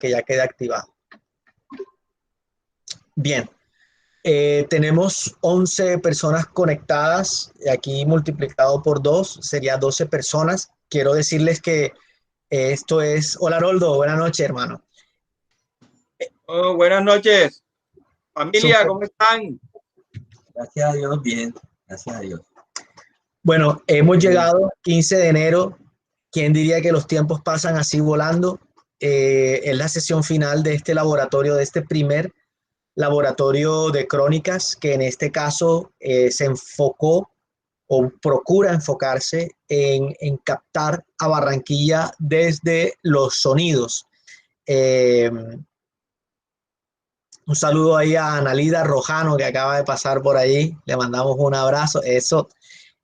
que ya quede activado. Bien, tenemos 11 personas conectadas, aquí multiplicado por 2 sería 12 personas. Quiero decirles que esto es... Hola, Roldo, buenas noches, hermano. Oh, buenas noches, familia, Super. ¿cómo están? Gracias a Dios, bien, gracias a Dios. Bueno, hemos llegado 15 de enero. ¿Quién diría que los tiempos pasan así volando? Es la sesión final de este laboratorio, de este primer laboratorio de crónicas, que en este caso se enfocó o procura enfocarse en captar a Barranquilla desde los sonidos. Un saludo ahí a Analida Rojano, que acaba de pasar por ahí. Le mandamos un abrazo. Eso.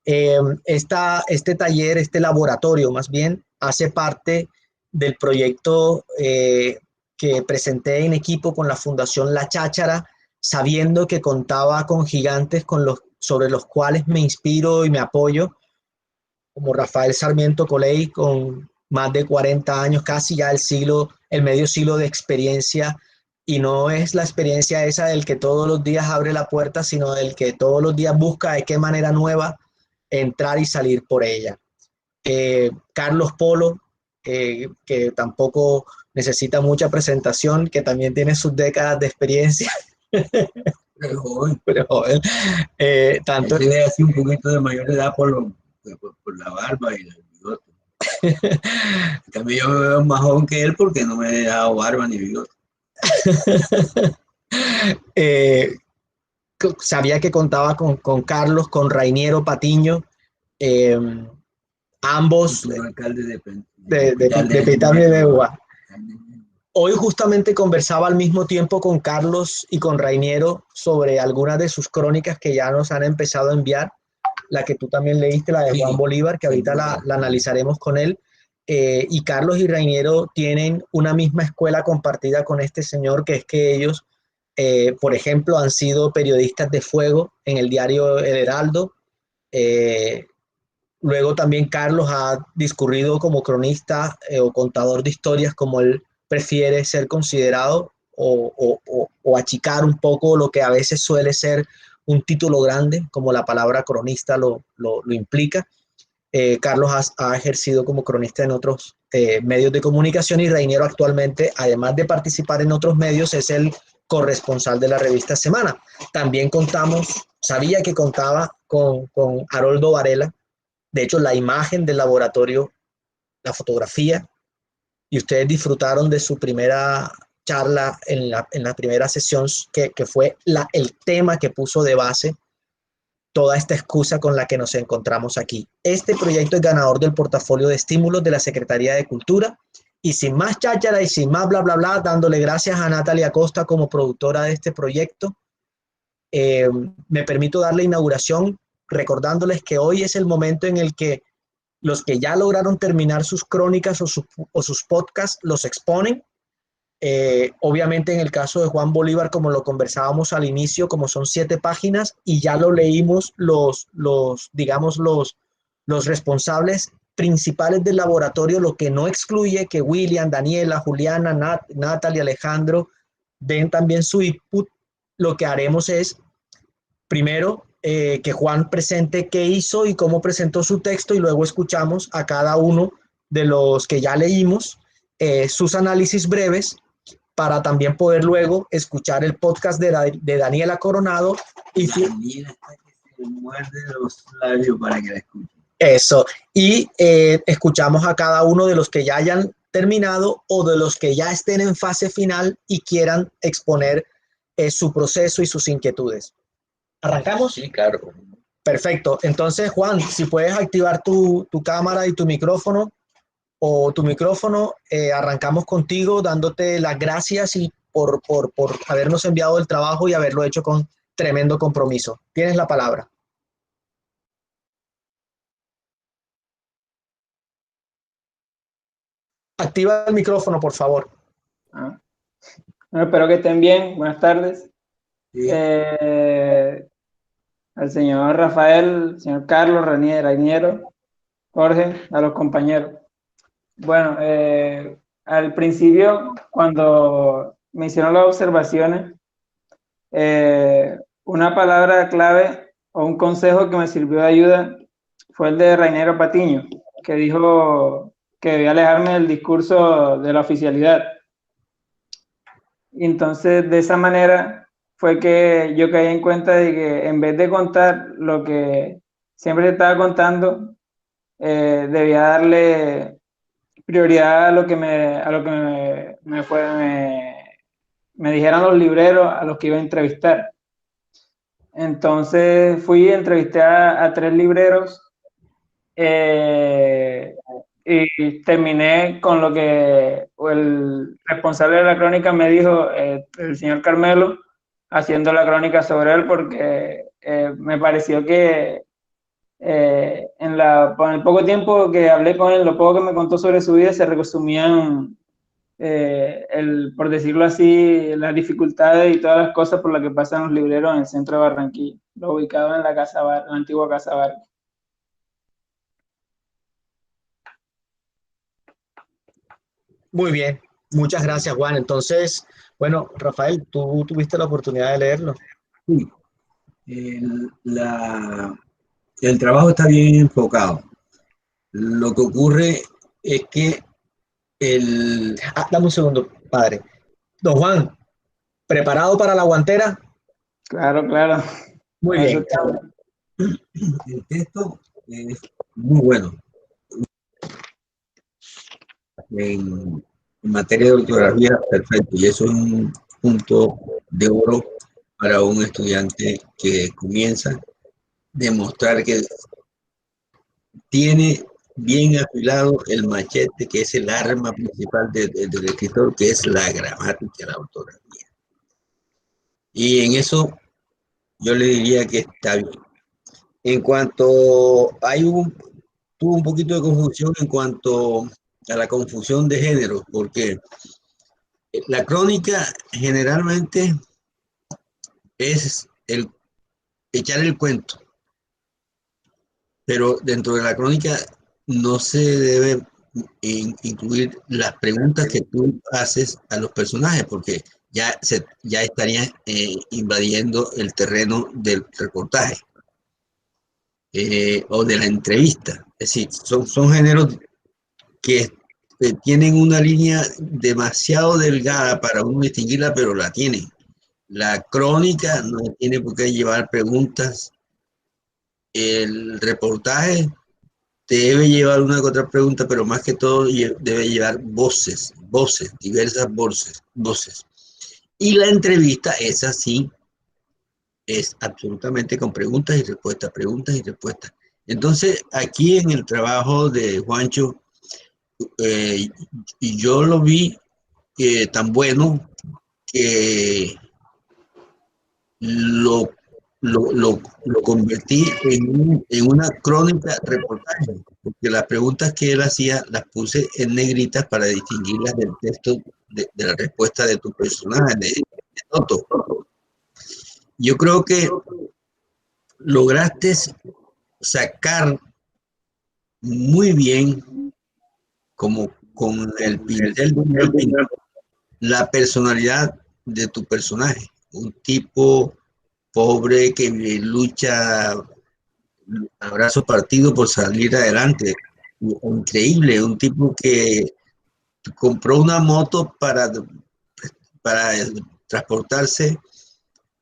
Este taller, este laboratorio más bien, hace parte del proyecto que presenté en equipo con la Fundación La Cháchara, sabiendo que contaba con gigantes sobre los cuales me inspiro y me apoyo, como Rafael Sarmiento Coley, con más de 40 años, casi ya el medio siglo de experiencia, y no es la experiencia esa del que todos los días abre la puerta, sino del que todos los días busca de qué manera nueva entrar y salir por ella. Carlos Polo, que tampoco necesita mucha presentación, que también tiene sus décadas de experiencia. Pero joven, Pero joven, tanto... él se ve así un poquito de mayor edad por la barba y el bigote. En cambio, yo me veo más joven que él porque no me he dejado barba ni bigote. Sabía que contaba con Carlos, con Rainiero Patiño, ambos Futuro alcalde de de Pitame de Uva. Hoy justamente conversaba al mismo tiempo con Carlos y con Rainiero sobre algunas de sus crónicas que ya nos han empezado a enviar. La que tú también leíste, la de Sí, Juan Bolívar, que ahorita la analizaremos con él. Y Carlos y Rainiero tienen una misma escuela compartida con este señor, que es que ellos, por ejemplo, han sido periodistas de fuego en el diario El Heraldo. Luego también Carlos ha discurrido como cronista o contador de historias, como él prefiere ser considerado, o achicar un poco lo que a veces suele ser un título grande, como la palabra cronista lo implica. Carlos ha ejercido como cronista en otros medios de comunicación, y Rainiero actualmente, además de participar en otros medios, es el corresponsal de la revista Semana. También sabía que contaba con Haroldo Varela. De hecho, la imagen del laboratorio, la fotografía, y ustedes disfrutaron de su primera charla en la primera sesión, que fue el tema que puso de base toda esta excusa con la que nos encontramos aquí. Este proyecto es ganador del portafolio de estímulos de la Secretaría de Cultura. Y sin más cháchara y sin más bla, bla, bla, dándole gracias a Natalia Costa como productora de este proyecto, me permito dar la inauguración recordándoles que hoy es el momento en el que los que ya lograron terminar sus crónicas o sus podcasts los exponen. Obviamente en el caso de Juan Bolívar, como lo conversábamos al inicio, como son 7 páginas y ya lo leímos digamos, los responsables principales del laboratorio, lo que no excluye que William, Daniela, Juliana, Natalia, Alejandro den también su input. Lo que haremos es, primero, que Juan presente qué hizo y cómo presentó su texto, y luego escuchamos a cada uno de los que ya leímos sus análisis breves, para también poder luego escuchar el podcast de Daniela Coronado. Y Daniela está que se muerde los labios para que la escuchen. Eso. Y escuchamos a cada uno de los que ya hayan terminado o de los que ya estén en fase final y quieran exponer su proceso y sus inquietudes. ¿Arrancamos? Sí, claro. Perfecto. Entonces, Juan, si puedes activar tu cámara y tu micrófono, arrancamos contigo dándote las gracias y por habernos enviado el trabajo y haberlo hecho con tremendo compromiso. Tienes la palabra. Activa el micrófono, por favor. Bueno, espero que estén bien. Buenas tardes. Sí. Al señor Rafael, señor Carlos, Rainiero, Jorge, a los compañeros. Bueno, al principio, cuando me hicieron las observaciones, una palabra clave o un consejo que me sirvió de ayuda fue el de Rainero Patiño, que dijo que debía alejarme del discurso de la oficialidad. Y entonces, de esa manera fue que yo caí en cuenta de que en vez de contar lo que siempre estaba contando, debía darle prioridad a lo que me dijeran los libreros a los que iba a entrevistar. Entonces fui, entrevisté a 3 libreros y terminé con lo que el responsable de la crónica me dijo, el señor Carmelo, haciendo la crónica sobre él, porque me pareció que con el poco tiempo que hablé con él, lo poco que me contó sobre su vida, se resumían, por decirlo así, las dificultades y todas las cosas por las que pasan los libreros en el centro de Barranquilla, lo ubicado en la antigua Casa Vargas. Muy bien, muchas gracias, Juan. Entonces, bueno, Rafael, tú tuviste la oportunidad de leerlo. Sí, el trabajo está bien enfocado. Lo que ocurre es que Dame un segundo, padre. Don Juan, ¿preparado para la guantera? Claro, claro. Muy Eso bien. está. el texto es muy bueno. En materia de ortografía, perfecto. Y eso es un punto de oro para un estudiante que comienza a demostrar que tiene bien afilado el machete, que es el arma principal del escritor, que es la gramática, la ortografía. Y en eso yo le diría que está bien. En cuanto tuvo un poquito de confusión en cuanto a la confusión de género, porque la crónica generalmente es echar el cuento, pero dentro de la crónica no se debe incluir las preguntas que tú haces a los personajes, porque ya estarían invadiendo el terreno del reportaje o de la entrevista. Es decir, son géneros que tienen una línea demasiado delgada para uno distinguirla, pero la tienen. La crónica no tiene por qué llevar preguntas. El reportaje debe llevar una que otra pregunta, pero más que todo debe llevar voces, diversas voces. Y la entrevista, esa sí, es absolutamente con preguntas y respuestas, preguntas y respuestas. Entonces, aquí en el trabajo de Juancho, y yo lo vi tan bueno que lo convertí en una crónica reportaje, porque las preguntas que él hacía las puse en negritas para distinguirlas del texto de la respuesta de tu personaje, de Toto. Yo creo que lograste sacar muy bien, como con el pincel del pintor, la personalidad de tu personaje. Un tipo pobre que lucha a brazo partido por salir adelante. Increíble, un tipo que compró una moto para transportarse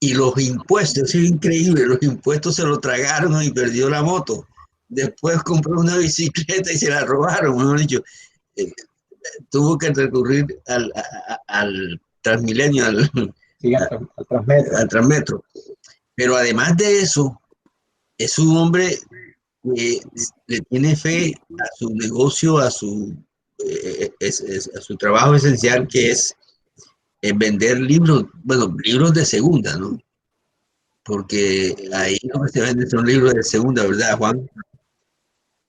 y los impuestos, es increíble, los impuestos se lo tragaron y perdió la moto. Después compró una bicicleta y se la robaron, mejor dicho. Tuvo que recurrir al Transmilenio, Sí, al Transmetro. al Transmetro. Pero además de eso, es un hombre que le tiene fe a su negocio, a su trabajo esencial, que es vender libros, bueno, libros de segunda, ¿no? Porque ahí lo que se vende son libros de segunda, ¿verdad, Juan?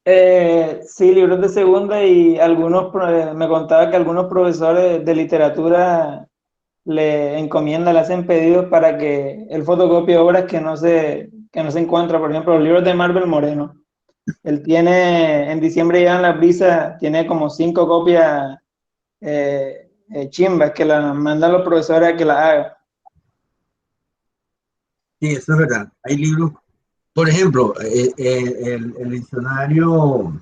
Sí, libros de segunda y me contaba que algunos profesores de literatura le encomiendan, le hacen pedidos para que él fotocopie obras que no se encuentran. Por ejemplo, los libros de Marvel Moreno. Él tiene, en diciembre ya en la brisa, tiene como 5 copias chimbas que la mandan los profesores a que la hagan. Sí, eso es verdad. Hay libros, por ejemplo, el diccionario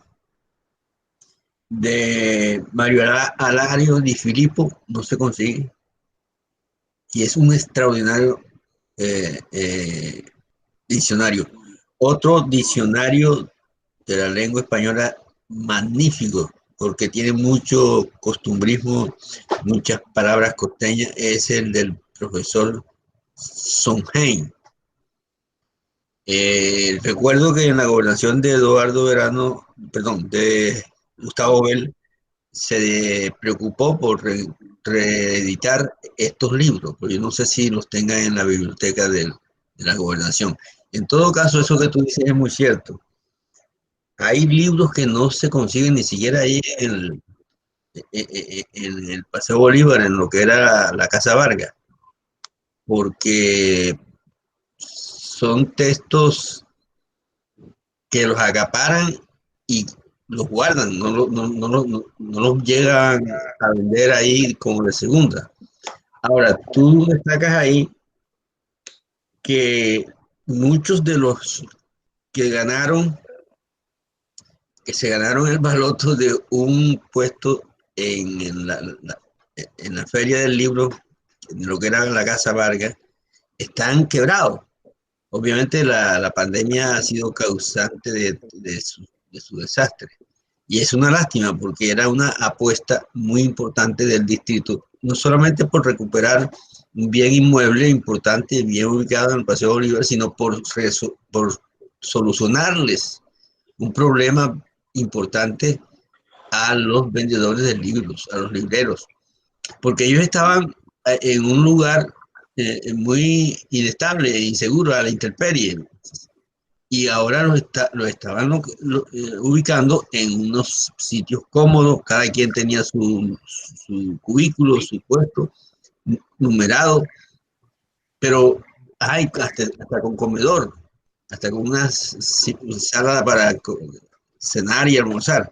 de Mario Alario Di Filippo no se consigue y es un extraordinario diccionario. Otro diccionario de la lengua española magnífico, porque tiene mucho costumbrismo, muchas palabras costeñas, es el del profesor Sondheim. Recuerdo que en la gobernación de Eduardo Verano, perdón, de Gustavo Bell, se preocupó por reeditar estos libros, pero yo no sé si los tengan en la biblioteca de la gobernación. En todo caso, eso que tú dices es muy cierto. Hay libros que no se consiguen ni siquiera ahí en el Paseo Bolívar, en lo que era la Casa Vargas, porque son textos que los acaparan y los guardan, no los llegan a vender ahí como de segunda. Ahora, tú destacas ahí que muchos de los que ganaron, que se ganaron el baloto de un puesto en la Feria del Libro, en lo que era la Casa Vargas, están quebrados. Obviamente la pandemia ha sido causante de su desastre. Y es una lástima porque era una apuesta muy importante del distrito, no solamente por recuperar un bien inmueble importante, bien ubicado en el Paseo Bolívar, sino por solucionarles un problema importante a los vendedores de libros, a los libreros, porque ellos estaban en un lugar muy inestable e inseguro, a la intemperie, y ahora lo estaban ubicando en unos sitios cómodos, cada quien tenía su cubículo, su puesto numerado, pero hay hasta con comedor, hasta con una sala para cenar y almorzar.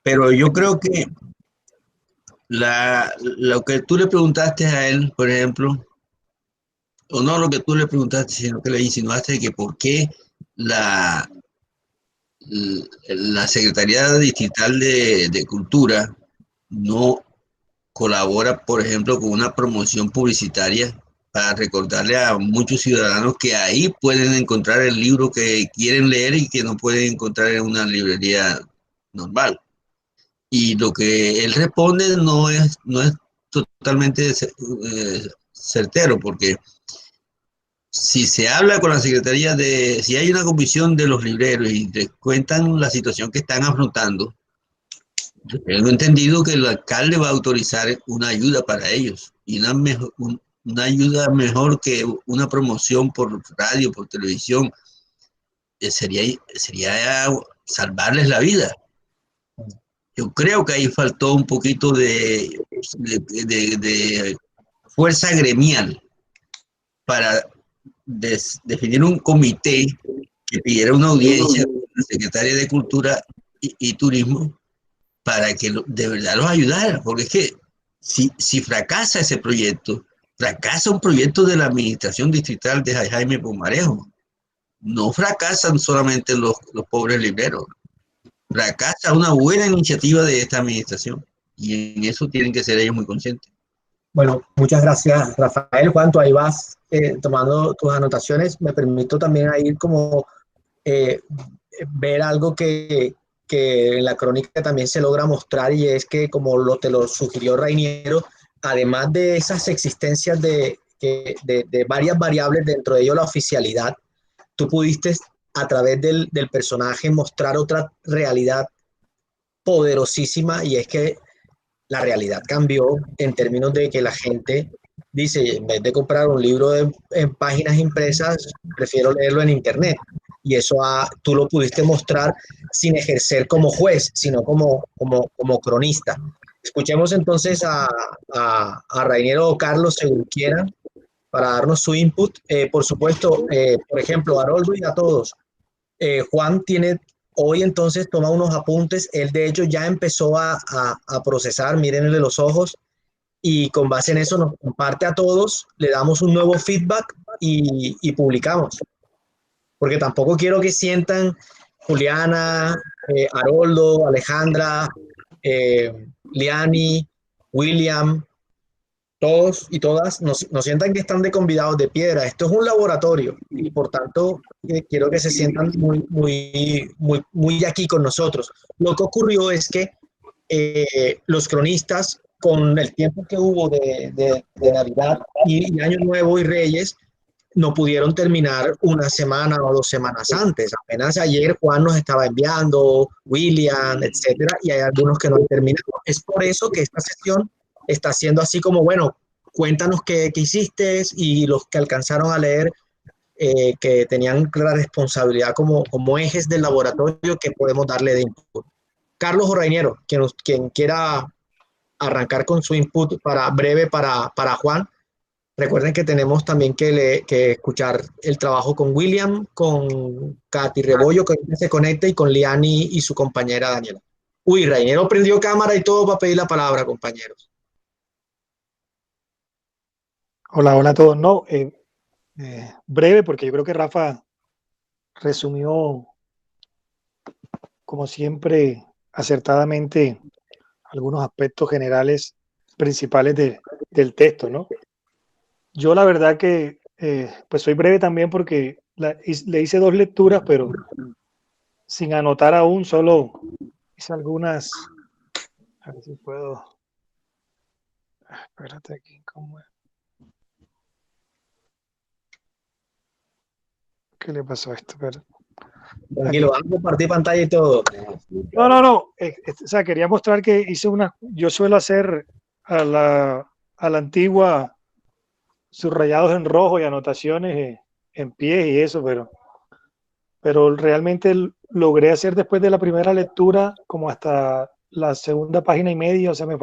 Pero yo creo que lo que tú le preguntaste a él, por ejemplo, o no lo que tú le preguntaste, sino que le insinuaste que por qué la, la Secretaría Distrital de Cultura no colabora, por ejemplo, con una promoción publicitaria para recordarle a muchos ciudadanos que ahí pueden encontrar el libro que quieren leer y que no pueden encontrar en una librería normal. Y lo que él responde no es totalmente certero, porque si se habla con la Secretaría si hay una comisión de los libreros y les cuentan la situación que están afrontando, yo tengo entendido que el alcalde va a autorizar una ayuda para ellos y una ayuda mejor que una promoción por radio, por televisión, sería salvarles la vida. Yo creo que ahí faltó un poquito de fuerza gremial para definir un comité que pidiera una audiencia con la Secretaria de Cultura y Turismo para que de verdad los ayudara, porque es que si fracasa ese proyecto, fracasa un proyecto de la administración distrital de Jaime Pomarejo. No fracasan solamente los pobres libreros, fracasa una buena iniciativa de esta administración y en eso tienen que ser ellos muy conscientes. Bueno, muchas gracias, Rafael. Juan, tú ahí vas tomando tus anotaciones. Me permito también ahí como eh, ver algo que en la crónica también se logra mostrar, y es que, como te lo sugirió Rainiero, además de esas existencias de varias variables, dentro de ello la oficialidad, tú pudiste a través del personaje mostrar otra realidad poderosísima, y es que la realidad cambió en términos de que la gente dice, en vez de comprar un libro en páginas impresas, prefiero leerlo en internet. Y eso tú lo pudiste mostrar sin ejercer como juez, sino como cronista. Escuchemos entonces a Rainiero o Carlos, según quieran, para darnos su input. Por supuesto, por ejemplo, Haroldo y a todos. Juan tiene Hoy entonces toma unos apuntes. Él de hecho ya empezó a procesar, mírenle los ojos, y con base en eso nos comparte a todos, le damos un nuevo feedback y publicamos. Porque tampoco quiero que sientan Juliana, Haroldo, Alejandra, Liani, William, todos y todas no sientan que están de convidados de piedra. Esto es un laboratorio y por tanto quiero que se sientan muy aquí con nosotros. Lo que ocurrió es que los cronistas, con el tiempo que hubo de Navidad y Año Nuevo y Reyes, no pudieron terminar una semana o 2 semanas antes. Apenas ayer Juan nos estaba enviando, William, etcétera, y hay algunos que no han terminado. Es por eso que esta sesión está siendo así como, bueno, cuéntanos qué hiciste, y los que alcanzaron a leer, que tenían la responsabilidad como ejes del laboratorio, que podemos darle de input. Carlos Orrainiero, quien quiera arrancar con su input breve para Juan. Recuerden que tenemos también que escuchar el trabajo con William, con Katy Rebollo, que se conecta, y con Liani y su compañera Daniela. Uy, Rainero prendió cámara y todo para pedir la palabra, compañeros. Hola, hola a todos. No, breve, porque yo creo que Rafa resumió, como siempre, acertadamente algunos aspectos generales principales del texto, ¿no? Yo la verdad que pues soy breve también porque le hice 2 lecturas, pero sin anotar aún, solo hice algunas. A ver si puedo. Espérate aquí, ¿cómo es? ¿Qué le pasó a esto? Tranquilo, vamos a compartir pantalla y todo. No. O sea, quería mostrar que hice yo suelo hacer a la antigua subrayados en rojo y anotaciones en pies y eso, pero realmente logré hacer después de la primera lectura como hasta la segunda página y media, o sea, me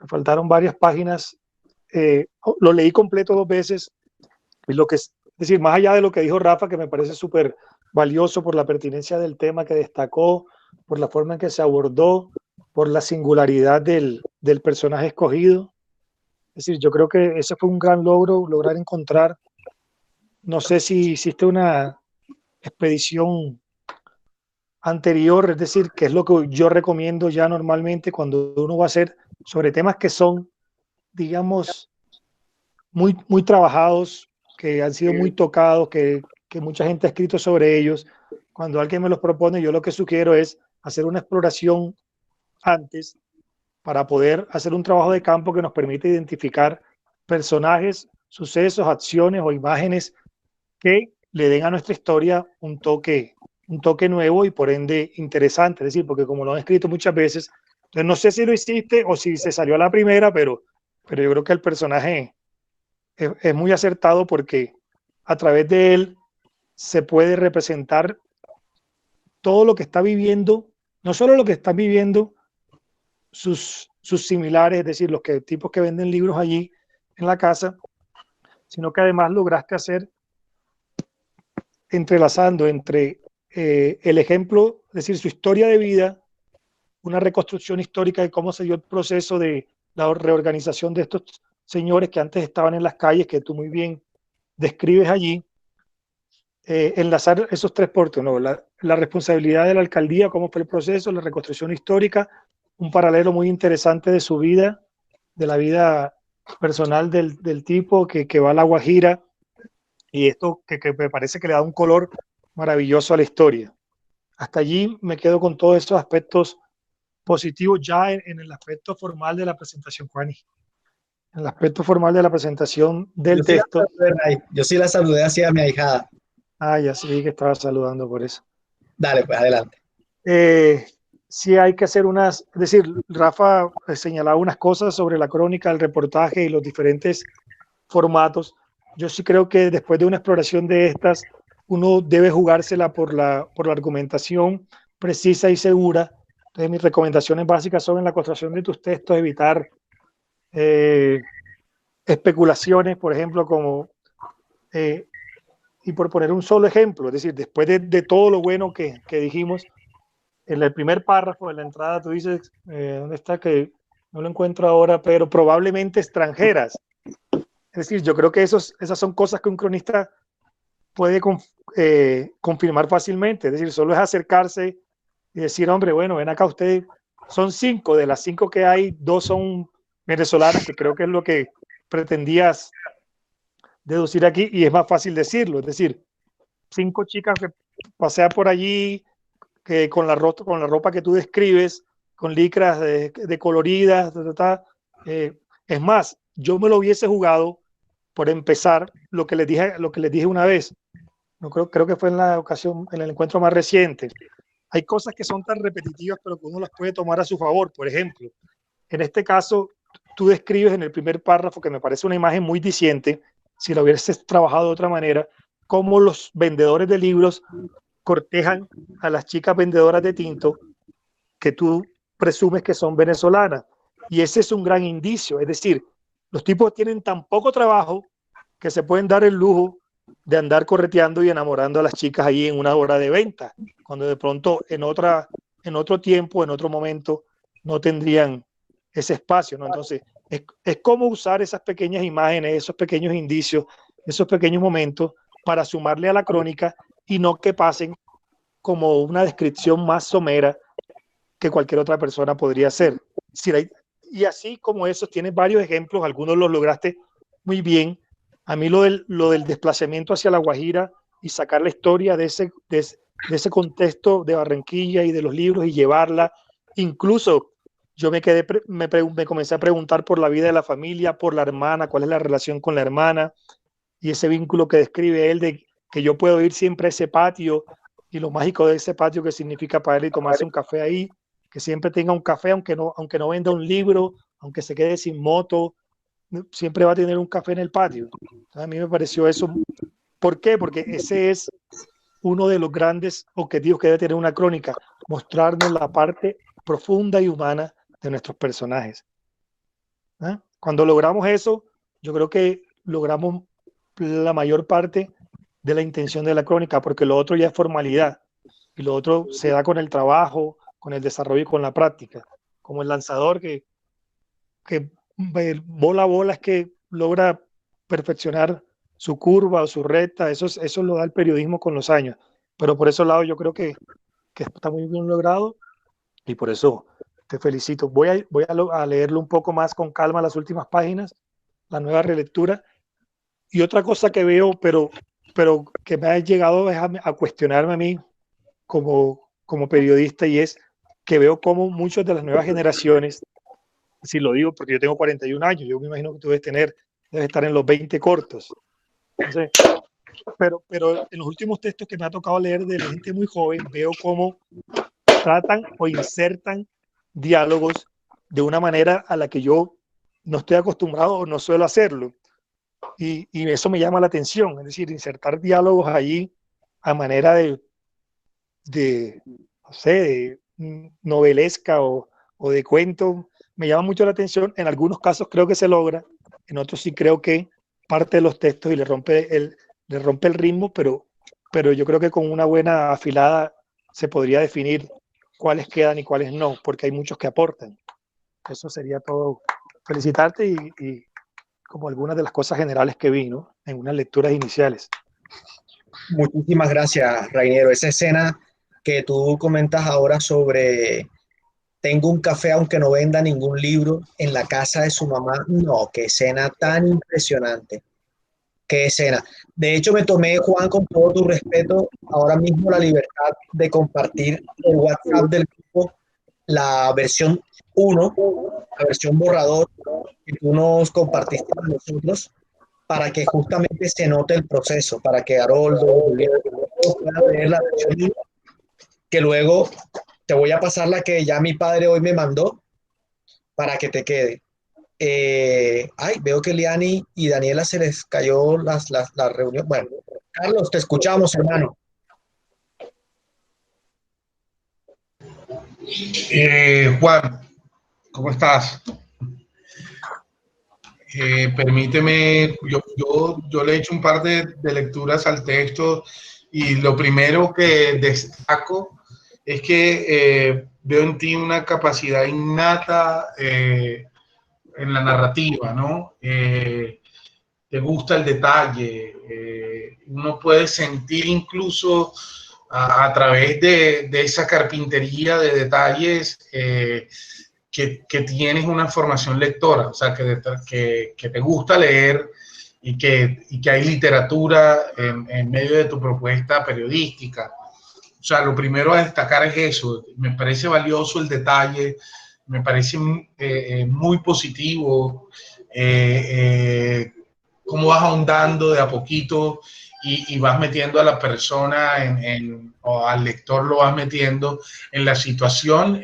faltaron varias páginas. Lo leí completo 2 veces, y es decir, más allá de lo que dijo Rafa, que me parece súper valioso por la pertinencia del tema que destacó, por la forma en que se abordó, por la singularidad del personaje escogido. Es decir, yo creo que ese fue un gran logro, lograr encontrar. No sé si hiciste una expedición anterior, es decir, que es lo que yo recomiendo ya normalmente cuando uno va a hacer sobre temas que son, digamos, muy trabajados, que han sido muy tocados, que mucha gente ha escrito sobre ellos. Cuando alguien me los propone, yo lo que sugiero es hacer una exploración antes para poder hacer un trabajo de campo que nos permite identificar personajes, sucesos, acciones o imágenes que le den a nuestra historia un toque nuevo y por ende interesante. Es decir, porque como lo han escrito muchas veces, entonces no sé si lo hiciste o si se salió a la primera, pero yo creo que el personaje es muy acertado porque a través de él se puede representar todo lo que está viviendo, no solo lo que están viviendo sus similares, es decir, tipos que venden libros allí en la casa, sino que además lograste hacer entrelazando entre el ejemplo, es decir, su historia de vida, una reconstrucción histórica de cómo se dio el proceso de la reorganización de estos señores que antes estaban en las calles, que tú muy bien describes allí, enlazar esos 3 puntos, ¿no? La responsabilidad de la alcaldía, cómo fue el proceso, la reconstrucción histórica, un paralelo muy interesante de su vida, de la vida personal del tipo que va a La Guajira, y esto que me parece que le da un color maravilloso a la historia. Hasta allí me quedo con todos estos aspectos positivos ya en el aspecto formal de la presentación, Juani. En el aspecto formal de la presentación del texto. Yo sí la saludé hacia mi ahijada. Ah, ya sí que estaba saludando por eso. Dale, pues adelante. Sí hay que hacer es decir, Rafa señalaba unas cosas sobre la crónica, el reportaje y los diferentes formatos. Yo sí creo que después de una exploración de estas, uno debe jugársela por la argumentación precisa y segura. Entonces, mis recomendaciones básicas son en la construcción de tus textos, evitar especulaciones, por ejemplo, como y por poner un solo ejemplo, es decir, después de todo lo bueno que dijimos, en el primer párrafo de la entrada tú dices, ¿dónde está? Que no lo encuentro ahora, pero probablemente extranjeras. Es decir, yo creo que esas son cosas que un cronista puede confirmar fácilmente. Es decir, solo es acercarse y decir, hombre, bueno, ven acá ustedes, son 5, de las 5 que hay, 2 son venezolanas, que creo que es lo que pretendías deducir aquí, y es más fácil decirlo. Es decir, 5 chicas que pasean por allí, que con la ropa que tú describes, con licras de coloridas, es más, yo me lo hubiese jugado por empezar lo que les dije una vez. No creo que fue en la ocasión, en el encuentro más reciente. Hay cosas que son tan repetitivas, pero que uno las puede tomar a su favor. Por ejemplo, en este caso, tú describes en el primer párrafo, que me parece una imagen muy diciente, si lo hubieses trabajado de otra manera, cómo los vendedores de libros cortejan a las chicas vendedoras de tinto que tú presumes que son venezolanas. Y ese es un gran indicio. Es decir, los tipos tienen tan poco trabajo que se pueden dar el lujo de andar correteando y enamorando a las chicas ahí en una hora de venta, cuando de pronto en otro tiempo, en otro momento, no tendrían ese espacio, ¿no? Entonces, es cómo usar esas pequeñas imágenes, esos pequeños indicios, esos pequeños momentos para sumarle a la crónica y no que pasen como una descripción más somera que cualquier otra persona podría hacer. Y así como eso, tienes varios ejemplos, algunos los lograste muy bien. A mí lo del desplazamiento hacia La Guajira y sacar la historia de ese contexto de Barranquilla y de los libros y llevarla, incluso yo me comencé a preguntar por la vida de la familia, por la hermana, cuál es la relación con la hermana, y ese vínculo que describe él de que yo puedo ir siempre a ese patio, y lo mágico de ese patio que significa para él y tomarse un café ahí, que siempre tenga un café, aunque no venda un libro, aunque se quede sin moto, siempre va a tener un café en el patio. Entonces, a mí me pareció eso. ¿Por qué? Porque ese es uno de los grandes objetivos que debe tener una crónica, mostrarnos la parte profunda y humana de nuestros personajes. ¿Eh? Cuando logramos eso, yo creo que logramos la mayor parte de la intención de la crónica, porque lo otro ya es formalidad y lo otro se da con el trabajo, con el desarrollo y con la práctica, como el lanzador que bola a bola es que logra perfeccionar su curva o su recta, eso lo da el periodismo con los años, pero por ese lado yo creo que está muy bien logrado y por eso te felicito. Voy a leerlo un poco más con calma las últimas páginas, la nueva relectura. Y otra cosa que veo, pero que me ha llegado a cuestionarme a mí como periodista, y es que veo como muchas de las nuevas generaciones, si lo digo porque yo tengo 41 años, yo me imagino que tú debes estar en los 20 cortos. Entonces, pero en los últimos textos que me ha tocado leer de la gente muy joven, veo cómo tratan o insertan diálogos de una manera a la que yo no estoy acostumbrado o no suelo hacerlo. Y eso me llama la atención, es decir, insertar diálogos allí a manera no sé, de novelesca o de cuento, me llama mucho la atención. En algunos casos creo que se logra, en otros sí creo que parte de los textos y le rompe el ritmo, pero yo creo que con una buena afilada se podría definir cuáles quedan y cuáles no, porque hay muchos que aportan. Eso sería todo. Felicitarte y como algunas de las cosas generales que vi, ¿no? En unas lecturas iniciales. Muchísimas gracias, Rainiero. Esa escena que tú comentas ahora sobre tengo un café aunque no venda ningún libro en la casa de su mamá. No, qué escena tan impresionante. Qué escena. De hecho, me tomé, Juan, con todo tu respeto, ahora mismo la libertad de compartir el WhatsApp del grupo, la versión 1, la versión borrador que tú nos compartiste a nosotros, para que justamente se note el proceso, para que Haroldo, Julián, todos puedan leer la versión 1, que luego te voy a pasar la que ya mi padre hoy me mandó para que te quede. Veo que Liani y Daniela se les cayó la reunión. Bueno, Carlos, te escuchamos, hermano. Juan, ¿cómo estás? Permíteme, yo le he hecho un par de lecturas al texto y lo primero que destaco es que veo en ti una capacidad innata en la narrativa, ¿no? Te gusta el detalle, uno puede sentir incluso a través de esa carpintería de detalles que tienes una formación lectora, o sea, que te gusta leer y que hay literatura en medio de tu propuesta periodística. O sea, lo primero a destacar es eso. Me parece valioso el detalle, me parece muy positivo cómo vas ahondando de a poquito y vas metiendo a la persona o al lector lo vas metiendo en la situación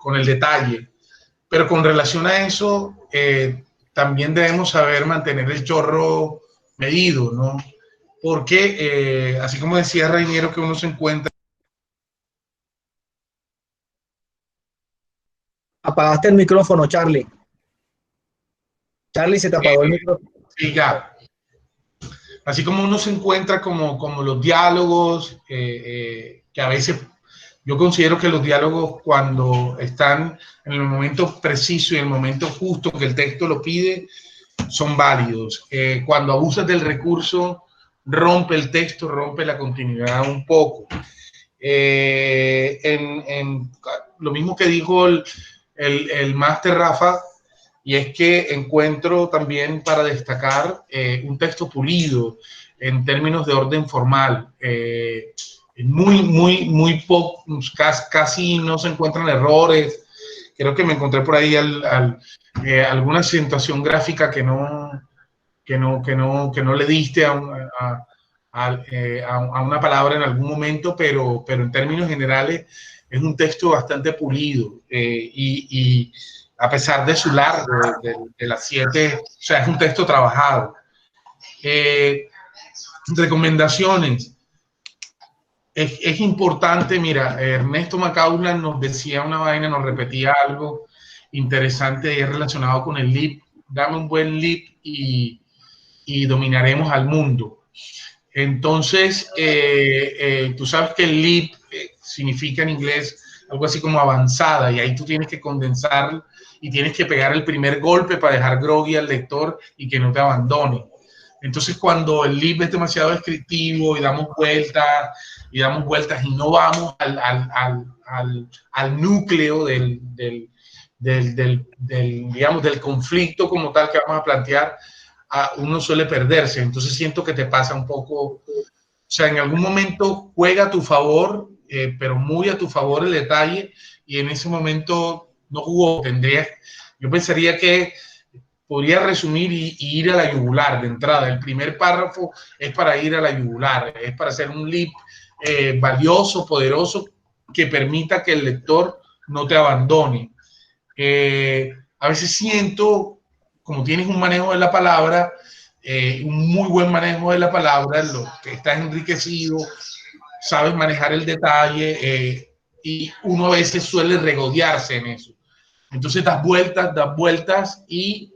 con el detalle. Pero con relación a eso, también debemos saber mantener el chorro medido, ¿no? Porque, así como decía Reiniero, que uno se encuentra... Apagaste el micrófono, Charlie. Charlie, se te apagó el micrófono. Sí, ya. Así como uno se encuentra como los diálogos, que a veces yo considero que los diálogos cuando están en el momento preciso y en el momento justo que el texto lo pide, son válidos. Cuando abusas del recurso, rompe el texto, rompe la continuidad un poco. Lo mismo que dijo el máster Rafa, y es que encuentro también para destacar un texto pulido en términos de orden formal. Muy poco, casi no se encuentran errores. Creo que me encontré por ahí alguna acentuación gráfica que no le diste a una palabra en algún momento, pero en términos generales es un texto bastante pulido y a pesar de su largo, de las 7, o sea, es un texto trabajado. Recomendaciones. Es importante, mira, Ernesto Macaulay nos decía una vaina, nos repetía algo interesante y es relacionado con el LIP. Dame un buen LIP y dominaremos al mundo. Entonces, tú sabes que el LIP significa en inglés algo así como avanzada, y ahí tú tienes que condensar y tienes que pegar el primer golpe para dejar groggy al lector y que no te abandone. Entonces, cuando el LIP es demasiado descriptivo y damos vueltas y no vamos al núcleo digamos, del conflicto como tal que vamos a plantear, uno suele perderse. Entonces siento que te pasa un poco, o sea, en algún momento juega a tu favor, pero muy a tu favor el detalle, y en ese momento no jugó. Yo pensaría que podría resumir y ir a la yugular de entrada. El primer párrafo es para ir a la yugular, es para hacer un lip valioso, poderoso, que permita que el lector no te abandone. A veces siento, como tienes un manejo de la palabra, un muy buen manejo de la palabra, lo que estás enriquecido, sabes manejar el detalle, y uno a veces suele regodearse en eso. Entonces das vueltas y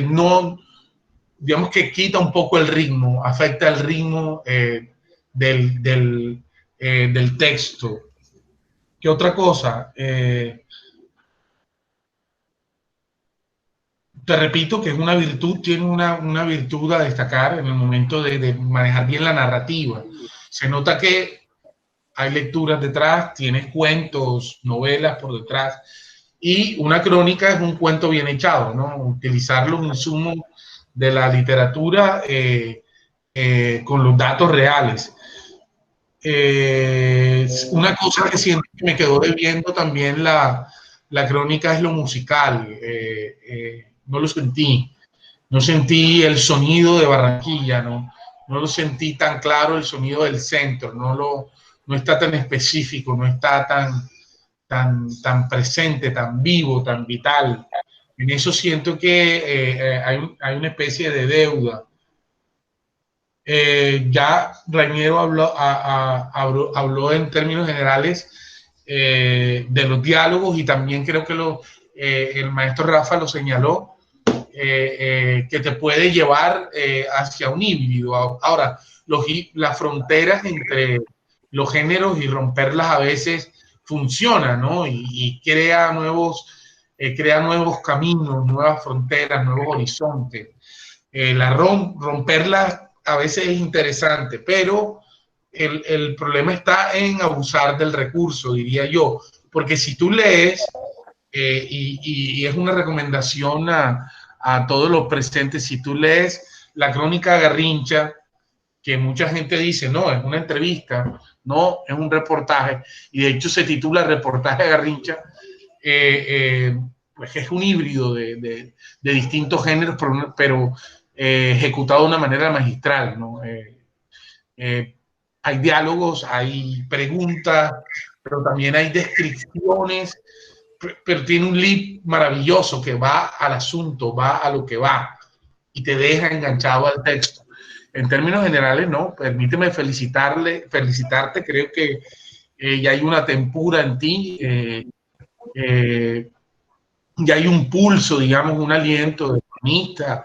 no, digamos que quita un poco el ritmo, afecta el ritmo del texto. ¿Qué otra cosa? Te repito que es una virtud, tiene una virtud a destacar en el momento de manejar bien la narrativa. Se nota que hay lecturas detrás, tienes cuentos, novelas por detrás, y una crónica es un cuento bien echado, ¿no? Utilizar los insumos de la literatura con los datos reales. Una cosa que siento que me quedó debiendo también la crónica es lo musical. No lo sentí. No sentí el sonido de Barranquilla, no lo sentí tan claro, el sonido del centro, no está tan específico, no está tan presente, tan vivo, tan vital. En eso siento que hay una especie de deuda. Ya Reiniero habló en términos generales de los diálogos, y también creo que el maestro Rafa lo señaló. que te puede llevar hacia un híbrido. Ahora, las fronteras entre los géneros y romperlas a veces funciona, ¿no? Y crea nuevos caminos, nuevas fronteras, nuevos horizontes. Romperlas a veces es interesante, pero el problema está en abusar del recurso, diría yo, porque si tú lees, y es una recomendación a todos los presentes, si tú lees la crónica Garrincha, que mucha gente dice, no, es una entrevista, no, es un reportaje, y de hecho se titula Reportaje Garrincha, pues es un híbrido de distintos géneros, pero ejecutado de una manera magistral, ¿no? Hay diálogos, hay preguntas, pero también hay descripciones, pero tiene un lead maravilloso que va al asunto, va a lo que va y te deja enganchado al texto. En términos generales, no, permíteme felicitarte, creo que ya hay una tempura en ti, ya hay un pulso, digamos, un aliento de cronista,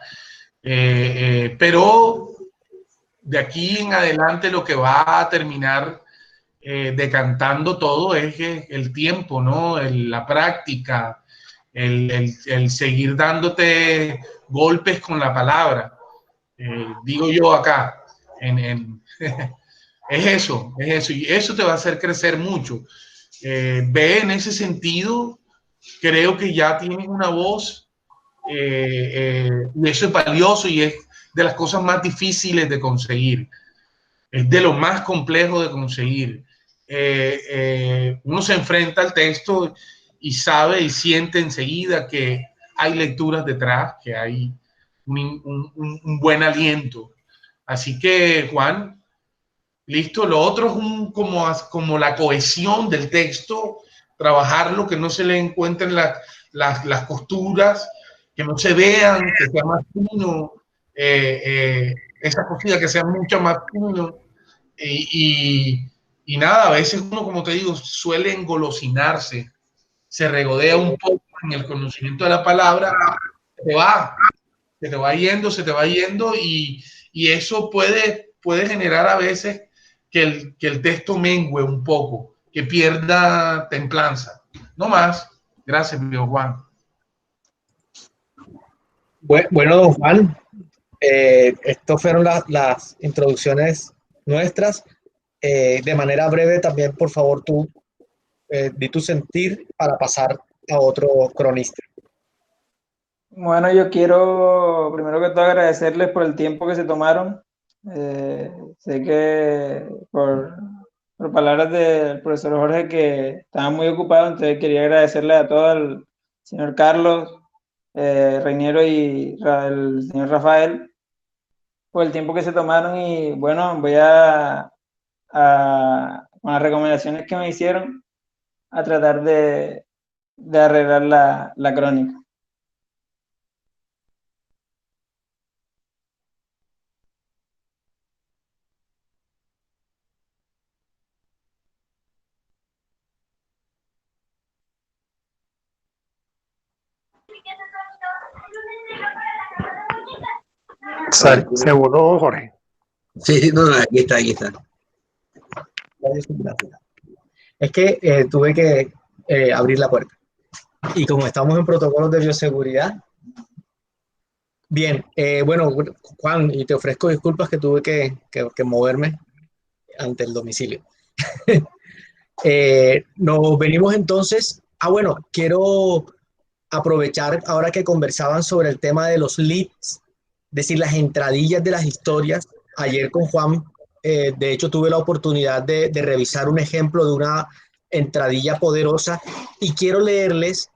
pero de aquí en adelante lo que va a terminar decantando todo es el tiempo, ¿no? La práctica, el seguir dándote golpes con la palabra. Digo yo acá, es eso, y eso te va a hacer crecer mucho. Ve en ese sentido, creo que ya tienes una voz, y eso es valioso y es de las cosas más difíciles de conseguir, es de lo más complejo de conseguir. Uno se enfrenta al texto y sabe y siente enseguida que hay lecturas detrás, que hay un buen aliento. Así que, Juan, listo. Lo otro es como la cohesión del texto, trabajarlo, que no se le encuentren las costuras, que no se vean, que sea más fino, esas cosillas que sean mucho más fino. Y nada, a veces uno, como te digo, suele engolosinarse, se regodea un poco en el conocimiento de la palabra, se te va yendo y eso puede generar a veces que el texto mengue un poco, que pierda templanza. No más. Gracias, mío Juan. Bueno, don Juan, estas fueron las introducciones nuestras. De manera breve también, por favor, tú di tu sentir para pasar a otro cronista. Bueno, yo quiero primero que todo agradecerles por el tiempo que se tomaron. Sé que por palabras del profesor Jorge que estaba muy ocupado, entonces quería agradecerle a todo al señor Carlos, Reiniero y el señor Rafael por el tiempo que se tomaron y bueno, voy con las recomendaciones que me hicieron a tratar de arreglar la crónica. Se voló, Jorge. Sí, no, aquí está, aquí está. Es que tuve que abrir la puerta. Y como estamos en protocolos de bioseguridad, bien, bueno, Juan, y te ofrezco disculpas que tuve que moverme ante el domicilio. Nos venimos entonces, bueno, quiero aprovechar ahora que conversaban sobre el tema de los leads, es decir, las entradillas de las historias. Ayer con Juan, de hecho, tuve la oportunidad de revisar un ejemplo de una entradilla poderosa y quiero leerles,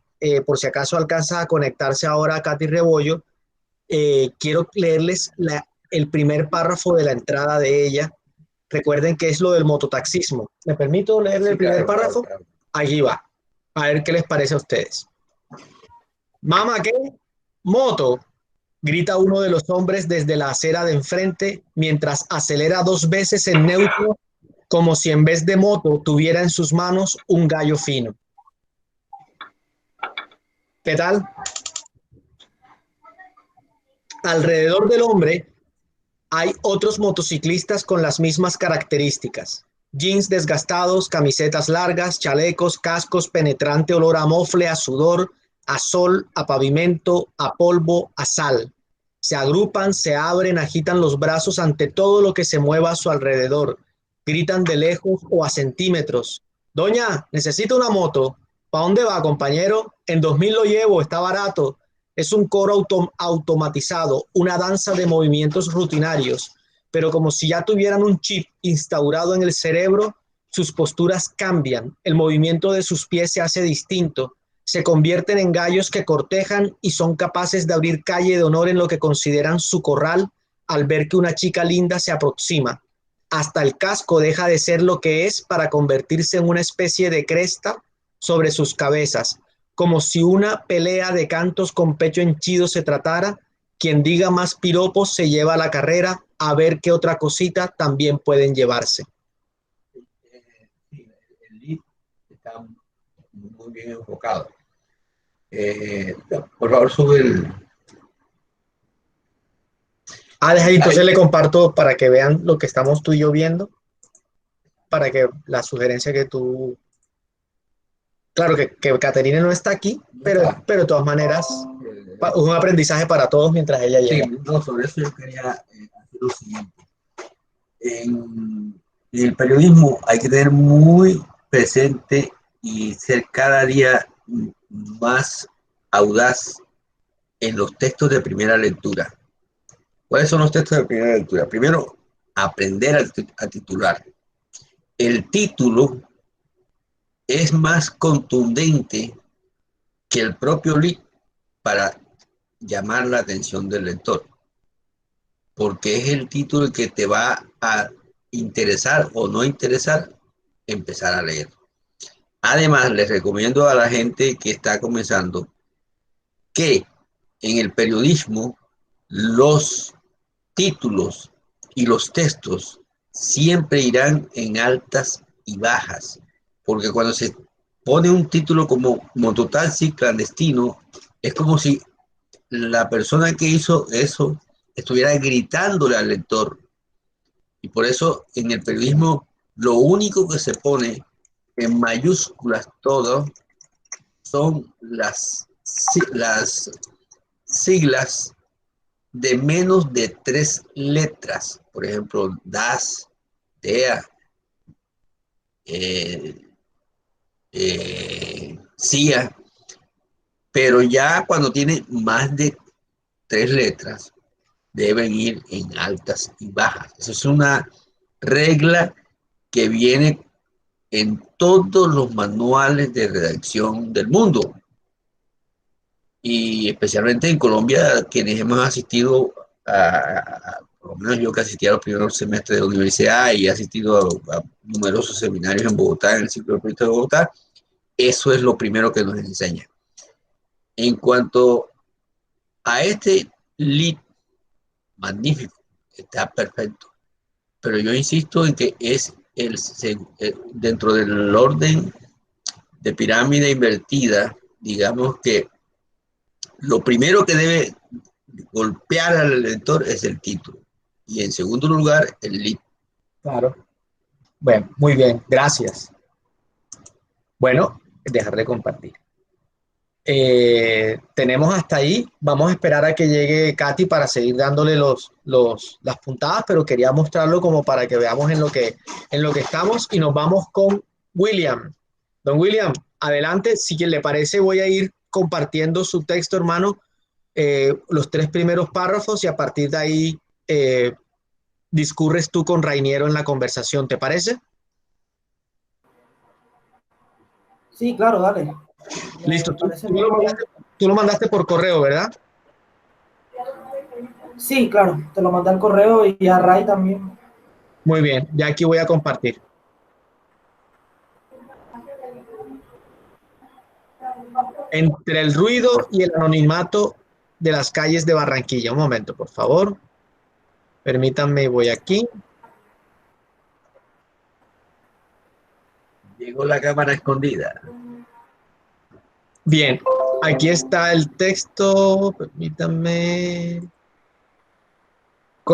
por si acaso alcanza a conectarse ahora a Katy Rebollo, quiero leerles el primer párrafo de la entrada de ella. Recuerden que es lo del mototaxismo. ¿Me permito leer el primer párrafo? Claro. Allí va. A ver qué les parece a ustedes. Mamá, ¿qué? Moto, grita uno de los hombres desde la acera de enfrente mientras acelera 2 veces en neutro, como si en vez de moto tuviera en sus manos un gallo fino. ¿Qué tal? Alrededor del hombre hay otros motociclistas con las mismas características. Jeans desgastados, camisetas largas, chalecos, cascos, penetrante olor a mofle, a sudor, a sol, a pavimento, a polvo, a sal. Se agrupan, se abren, agitan los brazos ante todo lo que se mueva a su alrededor. Gritan de lejos o a centímetros. Doña, necesito una moto. ¿Para dónde va, compañero? En 2000 lo llevo, está barato. Es un coro automatizado, una danza de movimientos rutinarios, pero como si ya tuvieran un chip instaurado en el cerebro, sus posturas cambian, el movimiento de sus pies se hace distinto, se convierten en gallos que cortejan y son capaces de abrir calle de honor en lo que consideran su corral al ver que una chica linda se aproxima. Hasta el casco deja de ser lo que es para convertirse en una especie de cresta sobre sus cabezas, como si una pelea de cantos con pecho henchido se tratara. Quien diga más piropos se lleva la carrera, a ver qué otra cosita también pueden llevarse. El lead está muy bien enfocado. Por favor, sube el... Deja ahí, entonces le comparto para que vean lo que estamos tú y yo viendo, para que la sugerencia que tú... Claro que Caterina no está aquí, pero de todas maneras es un aprendizaje para todos mientras ella llega. Sí, no, sobre eso yo quería hacer lo siguiente. En el periodismo hay que tener muy presente y ser cada día más audaz en los textos de primera lectura. ¿Cuáles son los textos de primera lectura? Primero, aprender a titular. El título es más contundente que el propio lead para llamar la atención del lector, porque es el título el que te va a interesar o no interesar empezar a leer. Además, les recomiendo a la gente que está comenzando que en el periodismo los títulos y los textos siempre irán en altas y bajas, porque cuando se pone un título como mototaxi clandestino, es como si la persona que hizo eso estuviera gritándole al lector. Y por eso en el periodismo lo único que se pone en mayúsculas todo son las siglas de menos de 3 letras. Por ejemplo, DAS, DEA, CIA. Pero ya cuando tiene más de 3 letras, deben ir en altas y bajas. Esa es una regla que viene en todos los manuales de redacción del mundo. Y especialmente en Colombia, quienes hemos asistido por lo menos yo que asistí a los primeros semestres de la universidad y he asistido a numerosos seminarios en Bogotá, en el Círculo de Periodistas de Bogotá, eso es lo primero que nos enseña. En cuanto a este lead, magnífico, está perfecto, pero yo insisto en que es dentro del orden de pirámide invertida, digamos que lo primero que debe golpear al lector es el título y en segundo lugar el lead. Claro. Bueno, muy bien, gracias. Bueno, dejar de compartir. Tenemos hasta ahí. Vamos a esperar a que llegue Katy para seguir dándole las puntadas, pero quería mostrarlo como para que veamos en lo que estamos y nos vamos con William. Don William, adelante. Si le parece, voy a ir compartiendo su texto, hermano, los 3 primeros párrafos y a partir de ahí discurres tú con Rainiero en la conversación. ¿Te parece? Sí, claro, dale. Listo, tú lo mandaste por correo, ¿verdad? Sí, claro, te lo mandé al correo y a Ray también. Muy bien, ya aquí voy a compartir. Entre el ruido y el anonimato de las calles de Barranquilla. Un momento, por favor. Permítanme, voy aquí. Llegó la cámara escondida. Bien, aquí está el texto. Permítanme.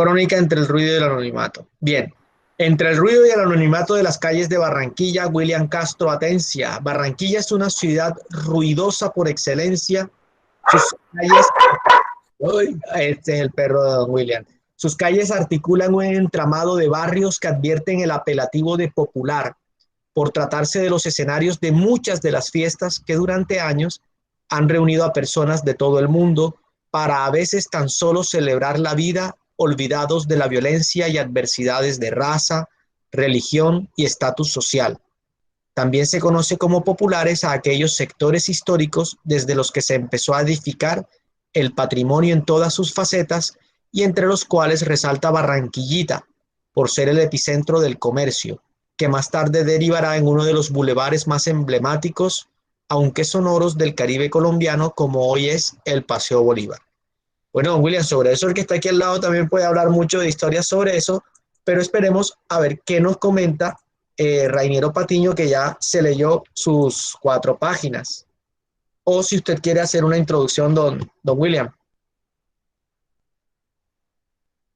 Crónica entre el ruido y el anonimato. Bien. Entre el ruido y el anonimato de las calles de Barranquilla, William Castro Atencia. Barranquilla es una ciudad ruidosa por excelencia. Sus calles... Uy, este es el perro de Don William. Sus calles articulan un entramado de barrios que advierten el apelativo de popular, por tratarse de los escenarios de muchas de las fiestas que durante años han reunido a personas de todo el mundo para a veces tan solo celebrar la vida, olvidados de la violencia y adversidades de raza, religión y estatus social. También se conoce como populares a aquellos sectores históricos desde los que se empezó a edificar el patrimonio en todas sus facetas y entre los cuales resalta Barranquillita, por ser el epicentro del comercio, que más tarde derivará en uno de los bulevares más emblemáticos, aunque sonoros, del Caribe colombiano, como hoy es el Paseo Bolívar. Bueno, don William, sobre eso el que está aquí al lado también puede hablar mucho de historias sobre eso, pero esperemos a ver qué nos comenta Rainiero Patiño, que ya se leyó sus 4 páginas. O si usted quiere hacer una introducción, don William.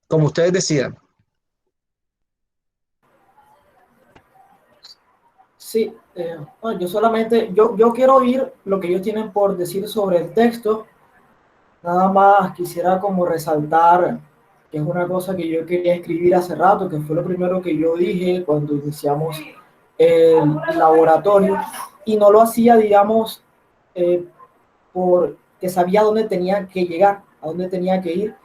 Como ustedes decidan. Sí, no, yo solamente, yo quiero oír lo que ellos tienen por decir sobre el texto. Nada más quisiera como resaltar que es una cosa que yo quería escribir hace rato, que fue lo primero que yo dije cuando iniciamos el laboratorio, y no lo hacía, digamos, porque sabía dónde tenía que llegar, a dónde tenía que ir,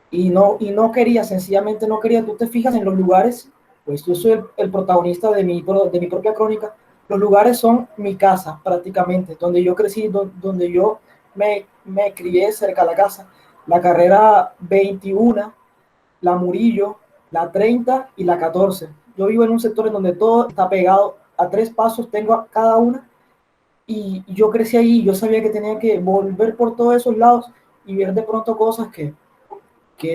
y no quería, sencillamente no quería. Tú te fijas en los lugares, pues yo soy el protagonista de mi propia crónica. Los lugares son mi casa prácticamente, donde yo crecí, donde yo me crié cerca de la casa. La carrera 21, la Murillo, la 30 y la 14. Yo vivo en un sector en donde todo está pegado, a 3 pasos tengo a cada una, y yo crecí ahí. Yo sabía que tenía que volver por todos esos lados y ver de pronto cosas que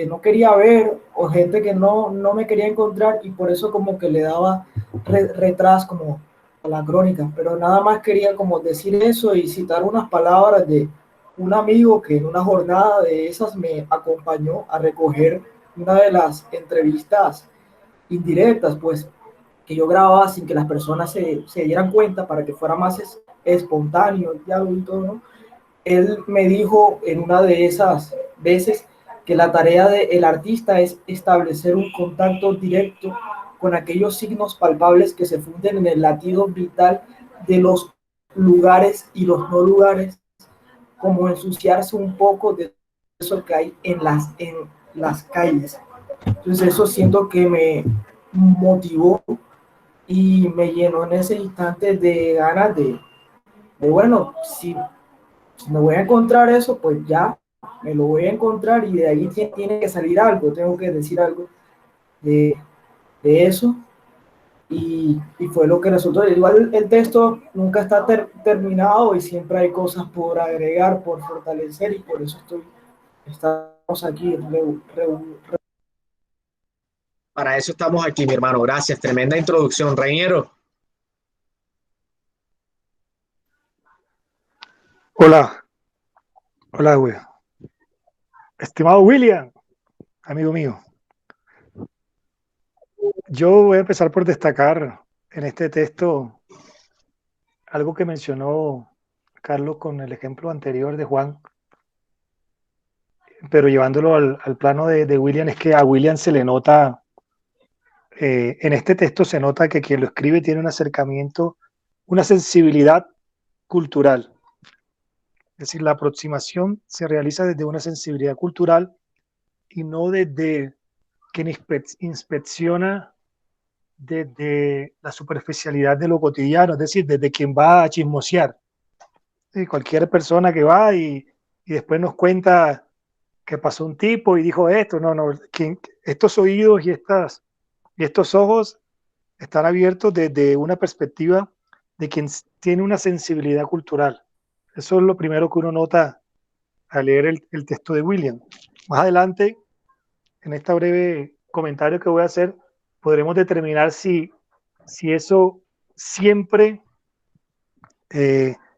no quería ver, o gente que no me quería encontrar, y por eso como que le daba retraso como a la crónica. Pero nada más quería como decir eso y citar unas palabras de un amigo que en una jornada de esas me acompañó a recoger una de las entrevistas indirectas, pues, que yo grababa sin que las personas se dieran cuenta, para que fuera más espontáneo el diálogo y todo, ¿no? Él me dijo en una de esas veces que la tarea del artista es establecer un contacto directo con aquellos signos palpables que se funden en el latido vital de los lugares y los no lugares, como ensuciarse un poco de eso que hay en las calles. Entonces eso siento que me motivó y me llenó en ese instante de ganas de bueno, si me voy a encontrar eso, pues ya me lo voy a encontrar, y de ahí tiene que salir algo, tengo que decir algo de, de eso, y fue lo que resultó. Igual el texto nunca está terminado y siempre hay cosas por agregar, por fortalecer, y por eso estamos aquí. Para eso estamos aquí, mi hermano. Gracias. Tremenda introducción, Reiniero. Hola, hola, güey. Estimado William, amigo mío, yo voy a empezar por destacar en este texto algo que mencionó Carlos con el ejemplo anterior de Juan, pero llevándolo al plano de William. Es que a William se le nota, en este texto se nota que quien lo escribe tiene un acercamiento, una sensibilidad cultural. Es decir, la aproximación se realiza desde una sensibilidad cultural y no desde quien inspecciona desde la superficialidad de lo cotidiano, es decir, desde quien va a chismosear. Sí, cualquier persona que va y después nos cuenta que pasó un tipo y dijo esto. No, no, estos oídos y estos ojos están abiertos desde una perspectiva de quien tiene una sensibilidad cultural. Eso es lo primero que uno nota al leer el texto de William. Más adelante, en este breve comentario que voy a hacer, podremos determinar si eso siempre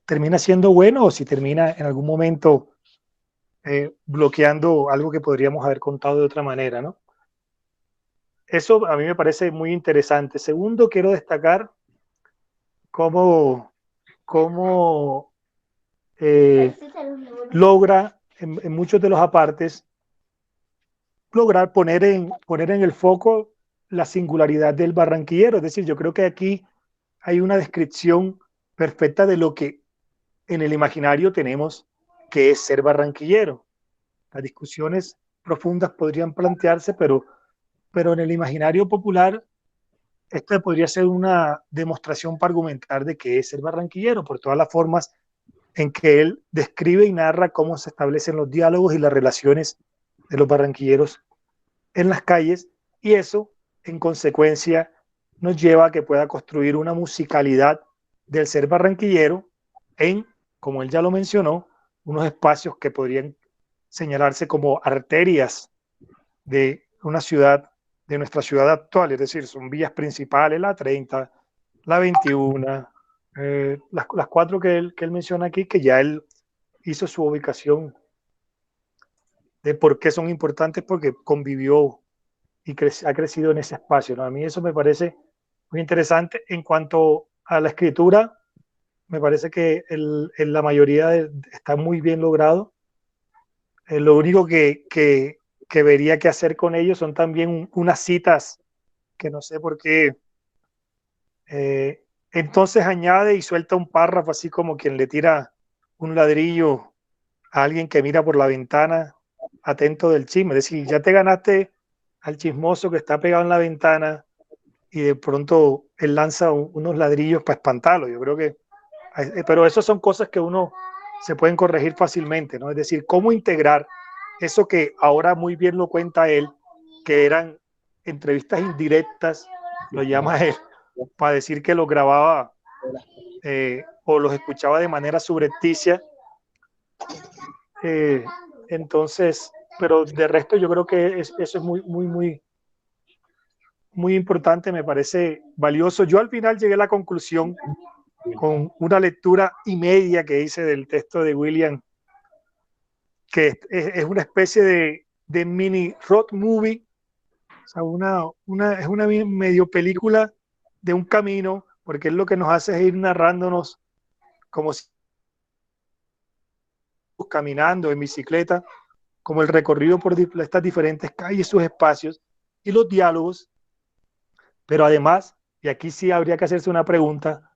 termina siendo bueno, o si termina en algún momento bloqueando algo que podríamos haber contado de otra manera, ¿no? eso a mí me parece muy interesante. Segundo, quiero destacar cómo logra en muchos de los apartes lograr poner en el foco la singularidad del barranquillero. Es decir, yo creo que aquí hay una descripción perfecta de lo que en el imaginario tenemos que es ser barranquillero. Las discusiones profundas podrían plantearse, pero en el imaginario popular esta podría ser una demostración para argumentar de qué es ser barranquillero, por todas las formas en que él describe y narra cómo se establecen los diálogos y las relaciones de los barranquilleros en las calles, y eso, en consecuencia, nos lleva a que pueda construir una musicalidad del ser barranquillero en, como él ya lo mencionó, unos espacios que podrían señalarse como arterias de una ciudad, de nuestra ciudad actual, es decir, son vías principales, la 30, la 21, las cuatro que él menciona aquí, que ya él hizo su ubicación de por qué son importantes, porque convivió y ha crecido en ese espacio, ¿no? A mí eso me parece muy interesante. En cuanto a la escritura, me parece que la mayoría está muy bien logrado. Lo único que vería que hacer con ellos son también unas citas que no sé por qué. Entonces añade y suelta un párrafo así como quien le tira un ladrillo a alguien que mira por la ventana atento del chisme. Es decir, ya te ganaste al chismoso que está pegado en la ventana y de pronto él lanza unos ladrillos para espantarlo. Yo creo que, pero eso son cosas que uno se pueden corregir fácilmente, ¿no? Es decir, cómo integrar eso que ahora muy bien lo cuenta él, que eran entrevistas indirectas, lo llama él, para decir que los grababa o los escuchaba de manera subrepticia. Entonces, pero de resto yo creo que eso es muy importante, me parece valioso. Yo al final llegué a la conclusión con una lectura y media que hice del texto de William, que es una especie de mini road movie, o sea, es una medio película de un camino, porque es lo que nos hace es ir narrándonos como si caminando en bicicleta, como el recorrido por estas diferentes calles, sus espacios y los diálogos. Pero además, y aquí sí habría que hacerse una pregunta,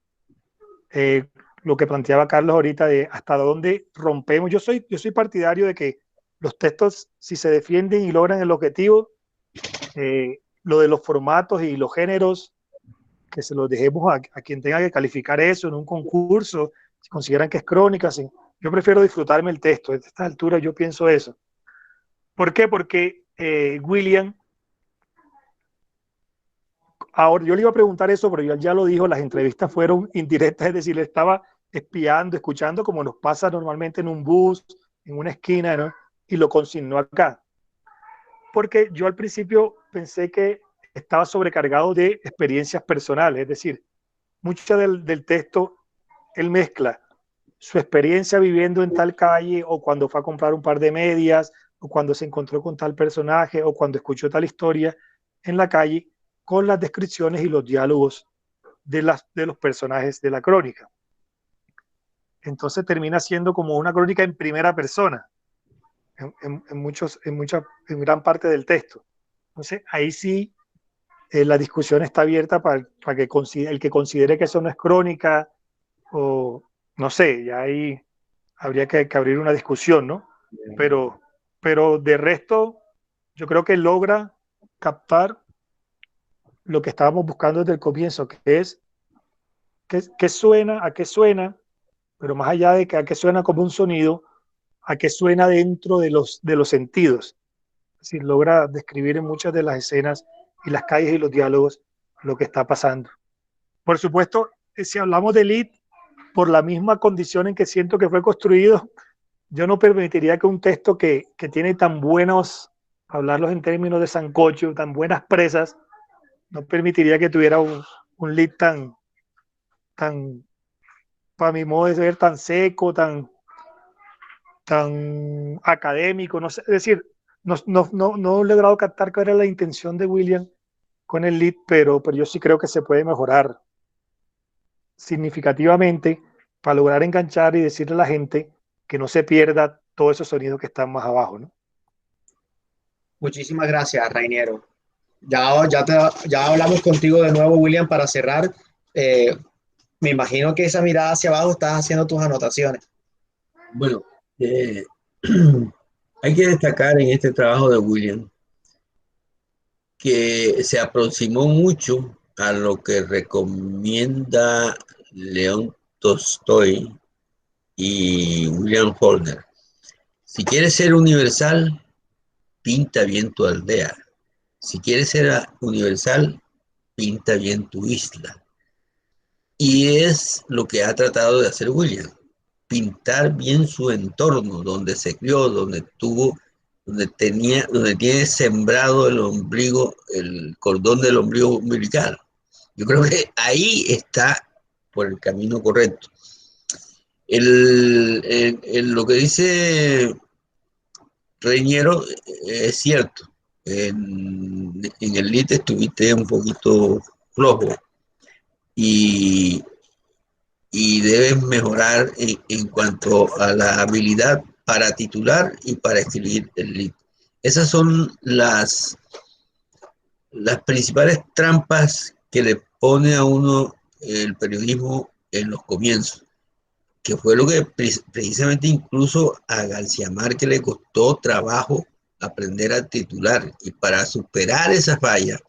lo que planteaba Carlos ahorita de hasta dónde rompemos. Yo soy partidario de que los textos, si se defienden y logran el objetivo, lo de los formatos y los géneros, que se los dejemos a quien tenga que calificar eso en un concurso, si consideran que es crónica. Sí. Yo prefiero disfrutarme el texto. A esta altura yo pienso eso. ¿Por qué? Porque William, ahora yo le iba a preguntar eso, pero ya lo dijo, las entrevistas fueron indirectas, es decir, le estaba espiando, escuchando como nos pasa normalmente en un bus, en una esquina, ¿no? Y lo consignó acá. Porque yo al principio pensé que estaba sobrecargado de experiencias personales, es decir, mucho del texto él mezcla su experiencia viviendo en tal calle, o cuando fue a comprar un par de medias, o cuando se encontró con tal personaje, o cuando escuchó tal historia en la calle, con las descripciones y los diálogos de los personajes de la crónica. Entonces termina siendo como una crónica en primera persona en gran parte del texto. Entonces ahí sí la discusión está abierta para que el que considere que eso no es crónica, o no sé, ya ahí habría que abrir una discusión, ¿no? Pero de resto, yo creo que logra captar lo que estábamos buscando desde el comienzo, que es qué suena, a qué suena, pero más allá de que a qué suena como un sonido, a qué suena dentro de los sentidos. Es decir, logra describir en muchas de las escenas y las calles y los diálogos lo que está pasando. Por supuesto, si hablamos de Lit, por la misma condición en que siento que fue construido, yo no permitiría que un texto que tiene tan buenos, hablarlos en términos de sancocho, tan buenas presas, no permitiría que tuviera un lead tan, para mi modo de ver, tan seco, tan académico, no sé, es decir, no he logrado captar cuál era la intención de William con el lead, pero yo sí creo que se puede mejorar significativamente para lograr enganchar y decirle a la gente que no se pierda todos esos sonidos que están más abajo, ¿no? Muchísimas gracias, Rainiero. Ya hablamos contigo de nuevo, William, para cerrar. Me imagino que esa mirada hacia abajo estás haciendo tus anotaciones. Bueno, hay que destacar en este trabajo de William que se aproximó mucho a lo que recomienda León Tolstoy y William Faulkner. Si quieres ser universal, pinta bien tu aldea. Si quieres ser universal, pinta bien tu isla. Y es lo que ha tratado de hacer William, pintar bien su entorno, donde se crió, donde tiene sembrado el ombligo, el cordón del ombligo umbilical. Yo creo que ahí está por el camino correcto. Lo que dice Reñero es cierto. En el LIT estuviste un poquito flojo y debes mejorar en cuanto a la habilidad para titular y para escribir el LIT. Esas son las principales trampas que le pone a uno el periodismo en los comienzos, que fue lo que precisamente incluso a García Márquez le costó trabajo aprender a titular, y para superar esa falla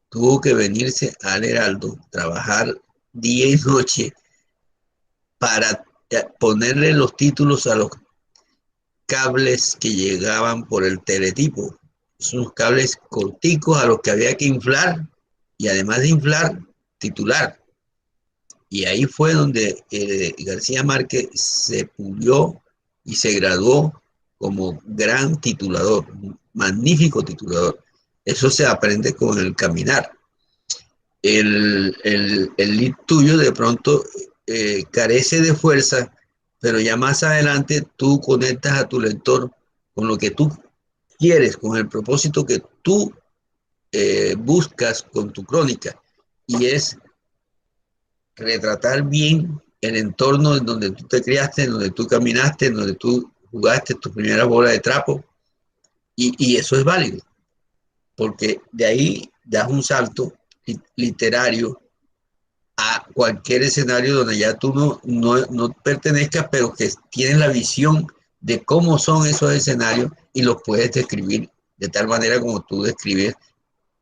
tuvo que venirse al Heraldo, trabajar día y noche para ponerle los títulos a los cables que llegaban por el teletipo. Son unos cables corticos a los que había que inflar, y además de inflar, titular. Y ahí fue donde García Márquez se pulió y se graduó como gran titulador, un magnífico titulador. Eso se aprende con el caminar. El lead tuyo de pronto carece de fuerza, pero ya más adelante tú conectas a tu lector con lo que tú quieres, con el propósito que tú buscas con tu crónica, y es retratar bien el entorno en donde tú te criaste, en donde tú caminaste, en donde tú jugaste tu primera bola de trapo, y eso es válido, porque de ahí das un salto literario a cualquier escenario donde ya tú no pertenezcas, pero que tienes la visión de cómo son esos escenarios y los puedes describir de tal manera como tú describes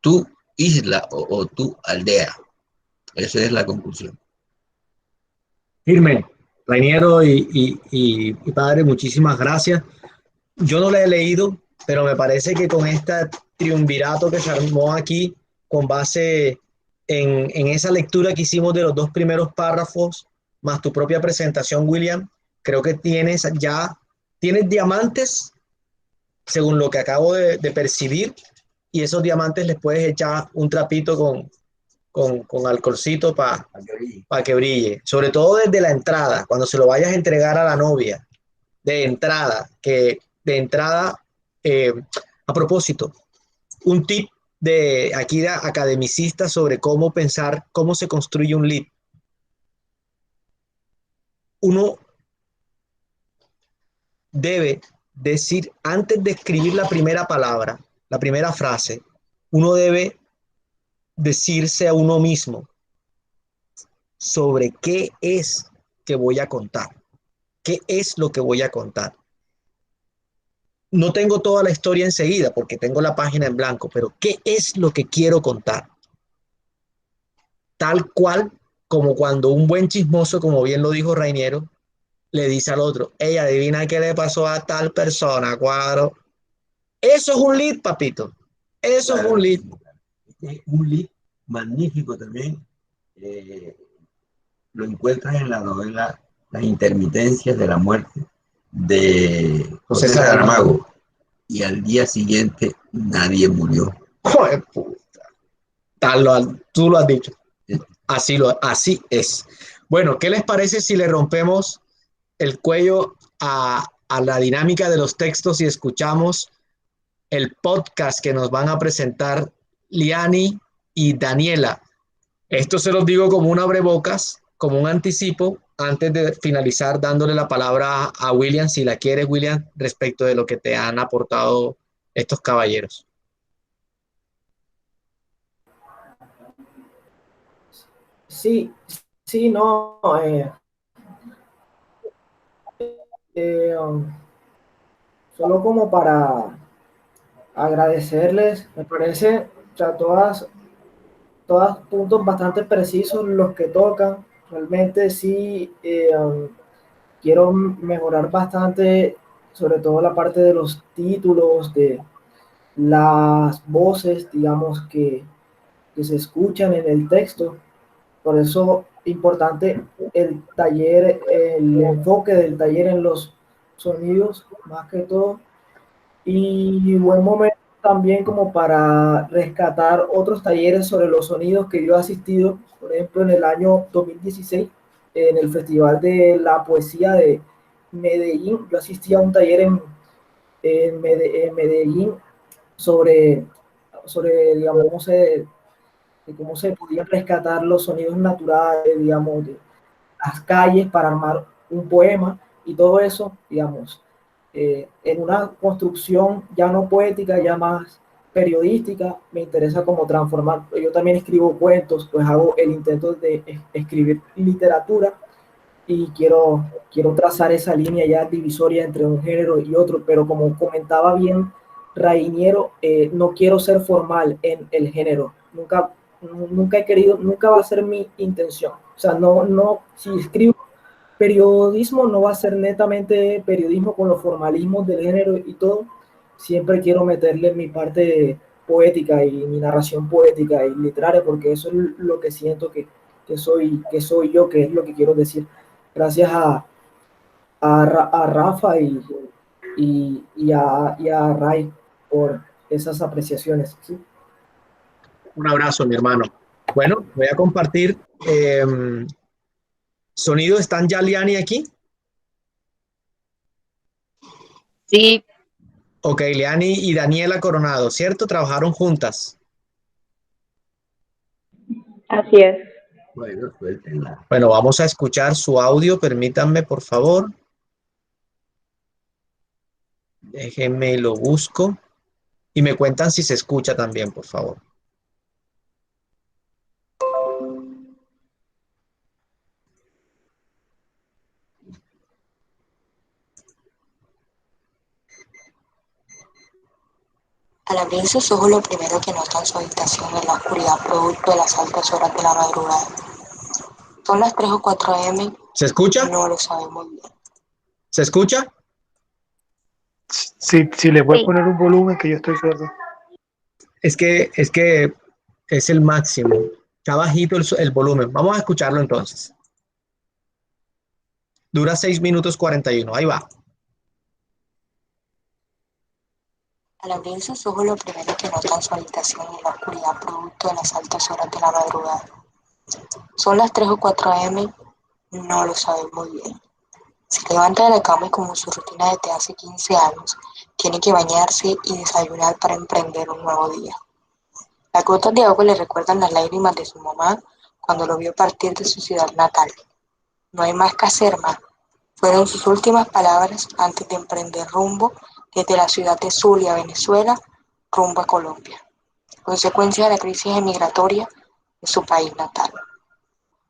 tu isla o tu aldea. Esa es la conclusión. Firme, Rainiero y padre, muchísimas gracias. Yo no la he leído, pero me parece que con este triunvirato que se armó aquí, con base en esa lectura que hicimos de los dos primeros párrafos, más tu propia presentación, William, creo que tienes diamantes, según lo que acabo de percibir, y esos diamantes les puedes echar un trapito con alcoholcito para que brille. Sobre todo desde la entrada, cuando se lo vayas a entregar a la novia, de entrada, a propósito, un tip de aquí de academicista sobre cómo pensar, cómo se construye un lead. Uno debe decir, antes de escribir la primera palabra, la primera frase, uno debe decirse a uno mismo sobre qué es que voy a contar, qué es lo que voy a contar. No tengo toda la historia enseguida porque tengo la página en blanco, pero ¿qué es lo que quiero contar? Tal cual como cuando un buen chismoso, como bien lo dijo Rainiero, le dice al otro, ella adivina qué le pasó a tal persona, cuadro. Eso es un lead, papito. Eso claro, es un lead. Es un lead magnífico también. Lo encuentras en la novela Las intermitencias de la muerte de José Saramago. Y al día siguiente nadie murió. Joder, puta. Tú lo has dicho. Así es. Bueno, ¿qué les parece si le rompemos el cuello a la dinámica de los textos y escuchamos el podcast que nos van a presentar Liani y Daniela. Esto se los digo como un abrebocas, como un anticipo, antes de finalizar dándole la palabra a William, si la quieres, William, respecto de lo que te han aportado estos caballeros. Sí, sí, no, um, solo como para agradecerles, me parece, o sea, todas puntos bastante precisos los que tocan. Realmente sí, quiero mejorar bastante, sobre todo la parte de los títulos, de las voces, digamos, que se escuchan en el texto. Por eso, importante el taller, el enfoque del taller en los sonidos, más que todo. Y buen momento también como para rescatar otros talleres sobre los sonidos que yo he asistido, por ejemplo, en el año 2016, en el Festival de la Poesía de Medellín. Yo asistí a un taller en Medellín sobre, digamos, cómo se podían rescatar los sonidos naturales, digamos, de las calles para armar un poema y todo eso, digamos, en una construcción ya no poética, ya más periodística, me interesa como transformar. Yo también escribo cuentos, pues hago el intento de escribir literatura y quiero trazar esa línea ya divisoria entre un género y otro, pero como comentaba bien Rainiero, no quiero ser formal en el género, nunca he querido, nunca va a ser mi intención. O sea, si escribo periodismo no va a ser netamente periodismo con los formalismos del género y todo. Siempre quiero meterle mi parte poética y mi narración poética y literaria, porque eso es lo que siento que soy yo, que es lo que quiero decir. Gracias a Rafa y a Ray por esas apreciaciones. ¿Sí? Un abrazo, mi hermano. Bueno, voy a compartir. ¿Sonido están ya Liani aquí? Sí, Ok, Liani y Daniela Coronado, ¿cierto? Trabajaron juntas. así es. Bueno, suéltenla. Bueno, vamos a escuchar su audio, permítanme, por favor. Déjenme y lo busco. Y me cuentan si se escucha también, por favor. Al abrir sus ojos, lo primero que nota en su habitación es la oscuridad producto de las altas horas de la madrugada. Son las 3 o 4 a.m. ¿Se escucha? No lo sabe muy bien. ¿Se escucha? Si le puedes Sí. poner un volumen que yo estoy sordo. Es que es el máximo. Está bajito el volumen. Vamos a escucharlo entonces. Dura 6 minutos 41. Ahí va. Al abrir sus ojos, lo primero que nota en su habitación es la oscuridad producto de las altas horas de la madrugada. Son las 3 o 4 a.m. No lo sabe muy bien. Se levanta de la cama y, como su rutina desde hace 15 años, tiene que bañarse y desayunar para emprender un nuevo día. Las gotas de agua le recuerdan las lágrimas de su mamá cuando lo vio partir de su ciudad natal. No hay más que hacer, ma, fueron sus últimas palabras antes de emprender rumbo desde la ciudad de Zulia, Venezuela, rumbo a Colombia, consecuencia de la crisis migratoria de su país natal.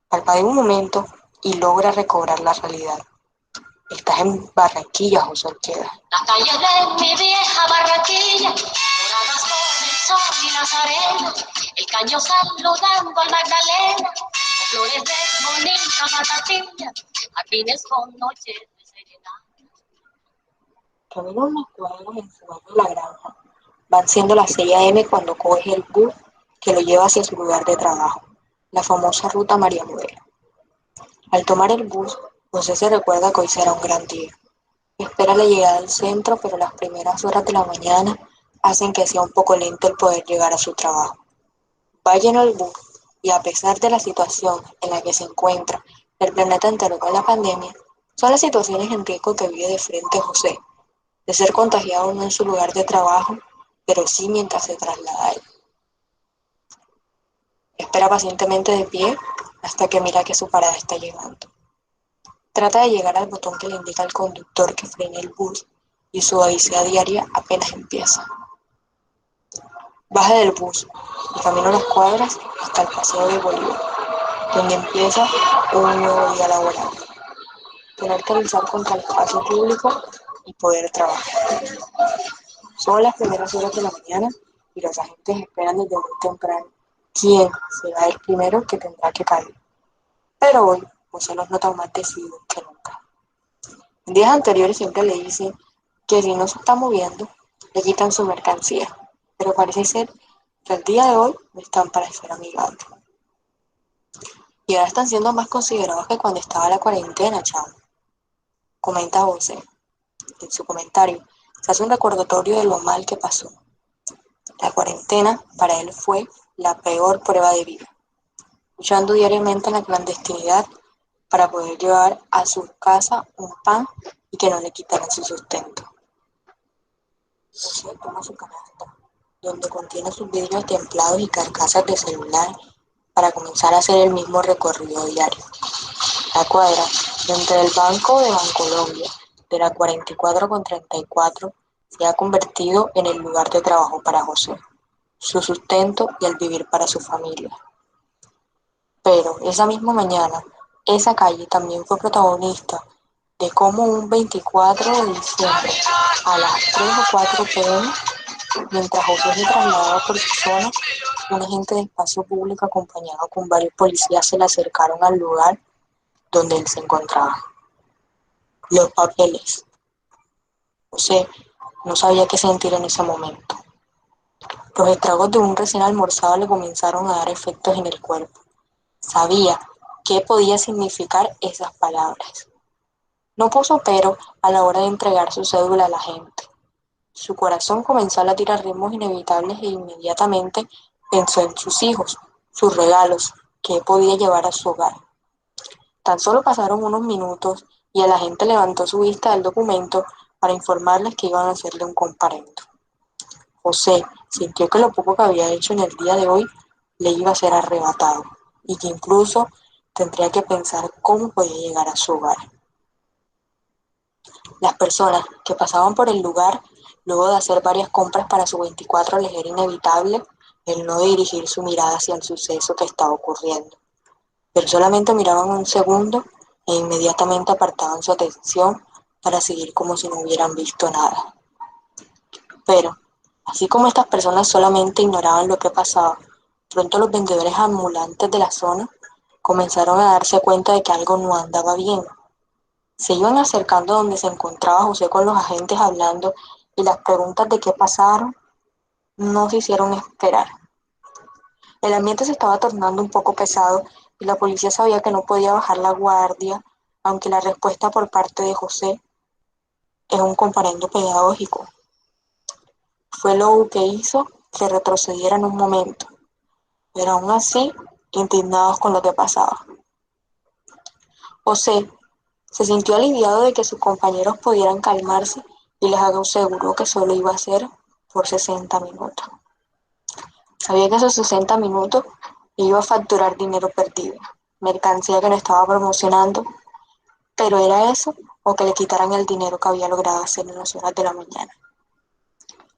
Parpadea un momento y logra recobrar la realidad. Estás en Barranquilla, José Orqueda. Las calles de mi vieja Barranquilla, doradas por el sol y las arenas, el caño saludando al Magdalena, flores de bonita batatilla, jardines con noches de serenata. Camina unas cuadras en su barrio La Granja. Van siendo las 6 a.m. cuando coge el bus que lo lleva hacia su lugar de trabajo, la famosa ruta María Modelo. Al tomar el bus, José se recuerda que hoy será un gran día. Espera la llegada al centro, pero las primeras horas de la mañana hacen que sea un poco lento el poder llegar a su trabajo. Va lleno el bus y, a pesar de la situación en la que se encuentra el planeta entero con la pandemia, son las situaciones en riesgo que vive de frente José, de ser contagiado no en su lugar de trabajo, pero sí mientras se traslada a él. Espera pacientemente de pie hasta que mira que su parada está llegando. Trata de llegar al botón que le indica al conductor que frene el bus y su odisea diaria apenas empieza. Baja del bus y camina unas cuadras hasta el Paseo de Bolívar, donde empieza un nuevo día laboral. Tener que luchar contra el espacio público y poder trabajar. Son las primeras horas de la mañana y los agentes esperan desde muy temprano quién será el primero que tendrá que caer. Pero hoy José los nota más decididos que nunca. En días anteriores siempre le dicen que si no se está moviendo, le quitan su mercancía, pero parece ser que el día de hoy no están para ser amigables. Y ahora están siendo más considerados que cuando estaba la cuarentena, chavo. Comenta José. En su comentario, se hace un recordatorio de lo mal que pasó. La cuarentena para él fue la peor prueba de vida, luchando diariamente en la clandestinidad para poder llevar a su casa un pan y que no le quitaran su sustento. José toma su canasta, donde contiene sus vidrios templados y carcasas de celular, para comenzar a hacer el mismo recorrido diario. La cuadra entre el banco de Bancolombia de la 44 con 34 se ha convertido en el lugar de trabajo para José, su sustento y el vivir para su familia. Pero esa misma mañana, esa calle también fue protagonista de cómo un 24 de diciembre a las 3 o 4 p.m., mientras José se trasladaba por su zona, un agente de espacio público acompañado con varios policías se le acercaron al lugar donde él se encontraba. Los papeles. José no sabía qué sentir en ese momento. Los estragos de un recién almorzado le comenzaron a dar efectos en el cuerpo. Sabía qué podía significar esas palabras. No puso pero a la hora de entregar su cédula a la gente. Su corazón comenzó a latir a ritmos inevitables e inmediatamente pensó en sus hijos, sus regalos, que podía llevar a su hogar. Tan solo pasaron unos minutos y el agente levantó su vista del documento para informarles que iban a hacerle un comparendo. José sintió que lo poco que había hecho en el día de hoy le iba a ser arrebatado y que incluso tendría que pensar cómo podía llegar a su hogar. Las personas que pasaban por el lugar, luego de hacer varias compras para su 24, les era inevitable el no dirigir su mirada hacia el suceso que estaba ocurriendo. Pero solamente miraban un segundo e inmediatamente apartaban su atención para seguir como si no hubieran visto nada. Pero, así como estas personas solamente ignoraban lo que pasaba, pronto los vendedores ambulantes de la zona comenzaron a darse cuenta de que algo no andaba bien. Se iban acercando donde se encontraba José con los agentes hablando y las preguntas de qué pasaron no se hicieron esperar. El ambiente se estaba tornando un poco pesado y la policía sabía que no podía bajar la guardia, aunque la respuesta por parte de José es un comparendo pedagógico. Fue lo que hizo que retrocedieran un momento, pero aún así indignados con lo que pasaba. José se sintió aliviado de que sus compañeros pudieran calmarse y les aseguró que solo iba a ser por 60 minutos. Sabía que esos 60 minutos iba a facturar dinero perdido, mercancía que no estaba promocionando, pero era eso o que le quitaran el dinero que había logrado hacer en las horas de la mañana.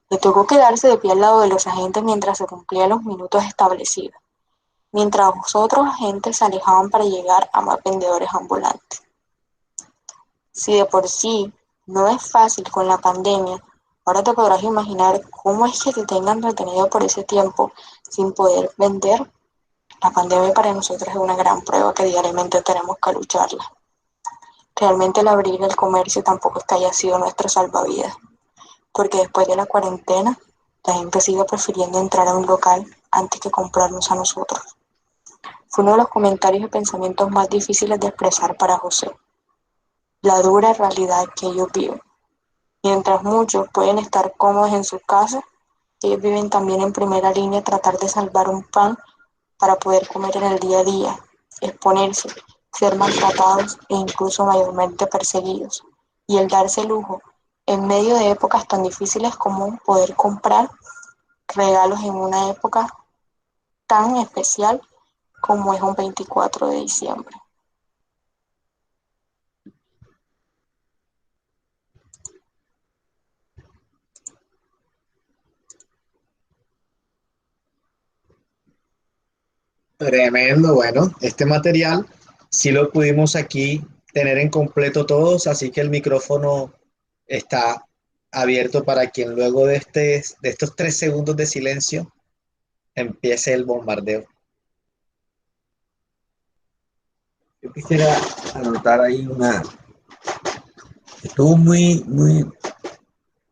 Le tocó quedarse de pie al lado de los agentes mientras se cumplían los minutos establecidos, mientras los otros agentes se alejaban para llegar a más vendedores ambulantes. Si de por sí no es fácil con la pandemia, ahora te podrás imaginar cómo es que te tengan retenido por ese tiempo sin poder vender. La pandemia para nosotros es una gran prueba que diariamente tenemos que lucharla. Realmente el abrir el comercio tampoco es que haya sido nuestro salvavidas, porque después de la cuarentena, la gente sigue prefiriendo entrar a un local antes que comprarnos a nosotros. Fue uno de los comentarios y pensamientos más difíciles de expresar para José. La dura realidad que ellos viven. Mientras muchos pueden estar cómodos en sus casas, ellos viven también en primera línea tratar de salvar un pan para poder comer en el día a día, exponerse, ser maltratados e incluso mayormente perseguidos. Y el darse lujo en medio de épocas tan difíciles como poder comprar regalos en una época tan especial como es un 24 de diciembre. Tremendo, bueno, este material sí lo pudimos aquí tener en completo todos, así que el micrófono está abierto para quien luego de estos 3 segundos de silencio empiece el bombardeo. Yo quisiera anotar ahí estuvo muy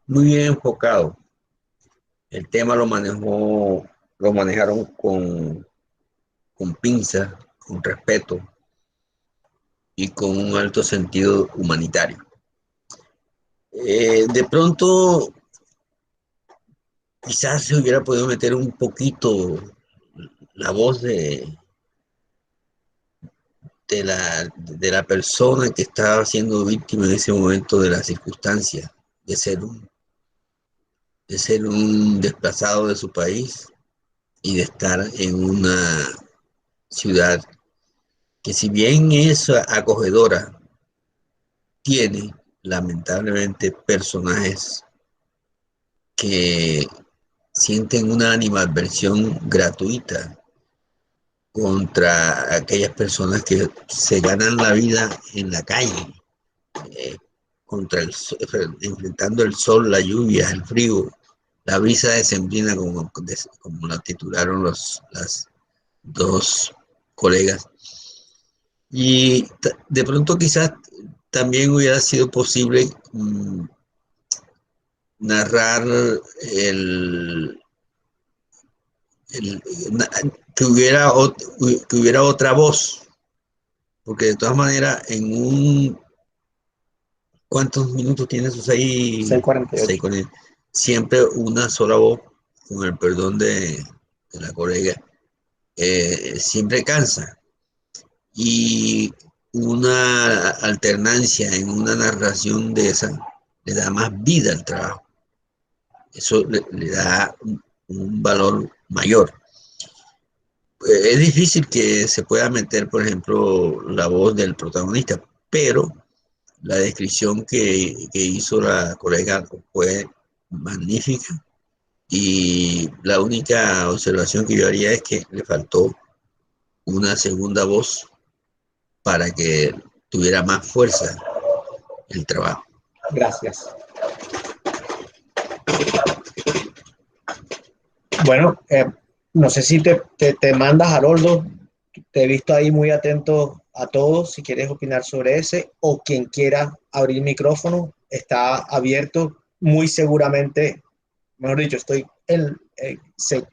bien enfocado. El tema lo manejaron con pinza, con respeto y con un alto sentido humanitario. De pronto, quizás se hubiera podido meter un poquito la voz de la persona que estaba siendo víctima en ese momento de la circunstancia, de ser un desplazado de su país y de estar en una ciudad que, si bien es acogedora, tiene lamentablemente personajes que sienten una animadversión gratuita contra aquellas personas que se ganan la vida en la calle, enfrentando el sol, la lluvia, el frío, la brisa decembrina, como la titularon las dos colegas. Y de pronto quizás también hubiera sido posible narrar que hubiera otra voz, porque de todas maneras ¿cuántos minutos tiene sus ahí? 6:48. Siempre una sola voz, con el perdón de la colega, siempre cansa. Y una alternancia en una narración de esa le da más vida al trabajo. Eso le da un valor mayor. Es difícil que se pueda meter, por ejemplo, la voz del protagonista, pero la descripción que hizo la colega fue magnífica, y la única observación que yo haría es que le faltó una segunda voz para que tuviera más fuerza el trabajo. Gracias. Bueno, no sé si te mandas, Haroldo. Te he visto ahí muy atento a todos. Si quieres opinar sobre ese, o quien quiera abrir micrófono, está abierto. Muy seguramente, mejor dicho, estoy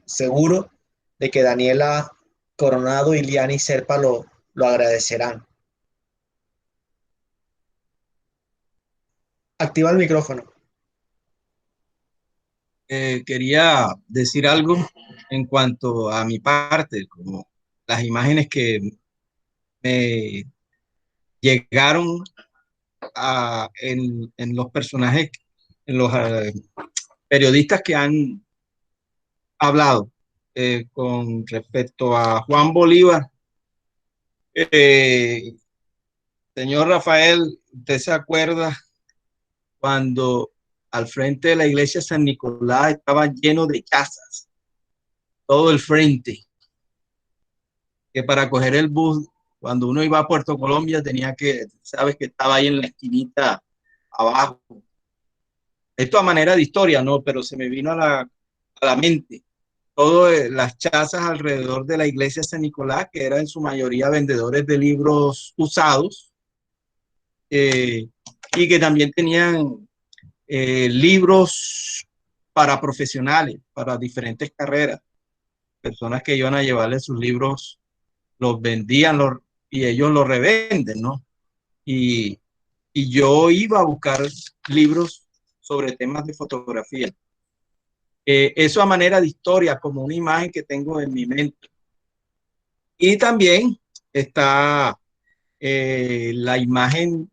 seguro de que Daniela Coronado y Liani Serpa lo agradecerán. Activa el micrófono. Quería decir algo en cuanto a mi parte, como las imágenes que me llegaron en los personajes, en los periodistas que han hablado con respecto a Juan Bolívar. Señor Rafael, ¿usted se acuerda cuando al frente de la iglesia San Nicolás estaba lleno de casas, todo el frente, que para coger el bus, cuando uno iba a Puerto Colombia, tenía que, sabes que estaba ahí en la esquinita abajo? Esto a manera de historia, ¿no? Pero se me vino a la mente todas las chazas alrededor de la iglesia San Nicolás, que eran en su mayoría vendedores de libros usados, y que también tenían libros para profesionales, para diferentes carreras. Personas que iban a llevarle sus libros, los vendían y ellos los revenden, ¿no? Y yo iba a buscar libros sobre temas de fotografía. Eso a manera de historia, como una imagen que tengo en mi mente. Y también está la imagen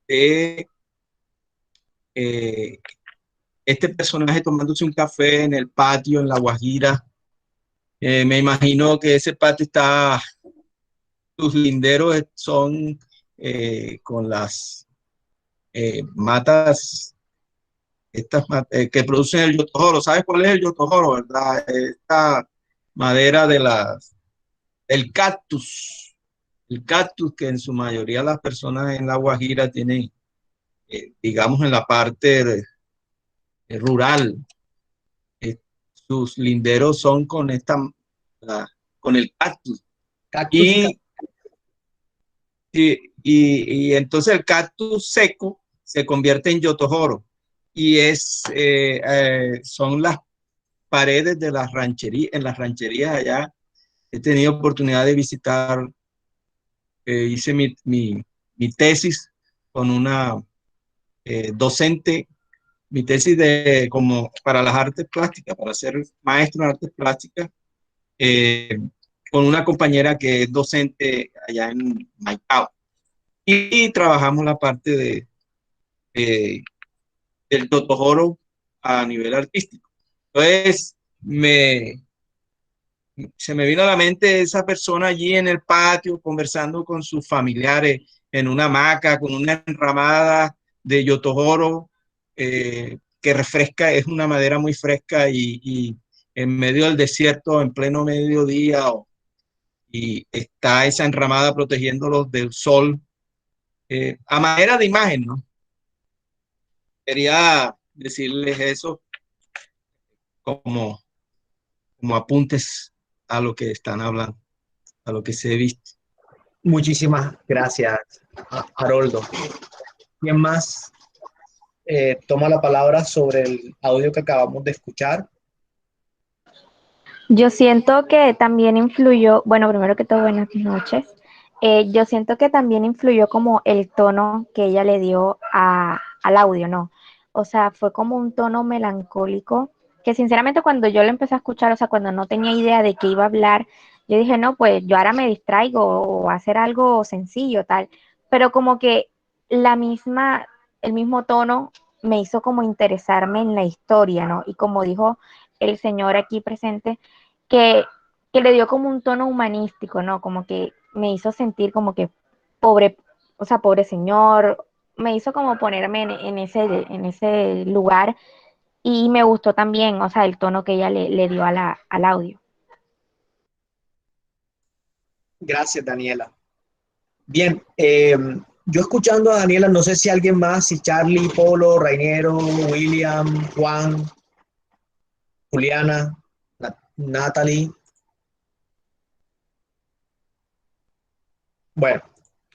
de este personaje tomándose un café en el patio, en La Guajira. Me imagino que ese patio está sus linderos son con las matas, que producen el yotojoro. ¿Sabes cuál es el yotojoro, verdad? Esta madera del cactus. El cactus que en su mayoría las personas en La Guajira tienen, digamos, en la parte rural. Sus linderos son con con el cactus. Cactus y Y entonces el cactus seco se convierte en yotojoro y son las paredes de las rancherías. En las rancherías allá he tenido oportunidad de visitar, hice mi tesis con una docente, mi tesis como para las artes plásticas, para ser maestro en artes plásticas, con una compañera que es docente allá en Maicao. Y trabajamos la parte del yotojoro a nivel artístico. Entonces, se me vino a la mente esa persona allí en el patio conversando con sus familiares en una hamaca con una enramada de yotojoro que refresca, es una madera muy fresca y en medio del desierto, en pleno mediodía, y está esa enramada protegiéndolos del sol, a manera de imagen, ¿no? Quería decirles eso como apuntes a lo que están hablando, a lo que se ha visto. Muchísimas gracias, Haroldo. ¿Quién más toma la palabra sobre el audio que acabamos de escuchar? Yo siento que también influyó, bueno, primero que todo, buenas noches. Yo siento que también influyó como el tono que ella le dio al audio, ¿no? O sea, fue como un tono melancólico, que sinceramente cuando yo lo empecé a escuchar, o sea, cuando no tenía idea de qué iba a hablar, yo dije, no, pues yo ahora me distraigo o hacer algo sencillo, tal. Pero como que el mismo tono me hizo como interesarme en la historia, ¿no? Y como dijo el señor aquí presente, que, que le dio como un tono humanístico, ¿no? Como que me hizo sentir como que pobre, o sea, pobre señor, me hizo como ponerme en ese lugar y me gustó también, o sea, el tono que ella le dio al audio. Gracias, Daniela. Bien, yo escuchando a Daniela, no sé si alguien más, si Charlie, Polo, Rainero, William, Juan, Juliana, Natalie. Bueno,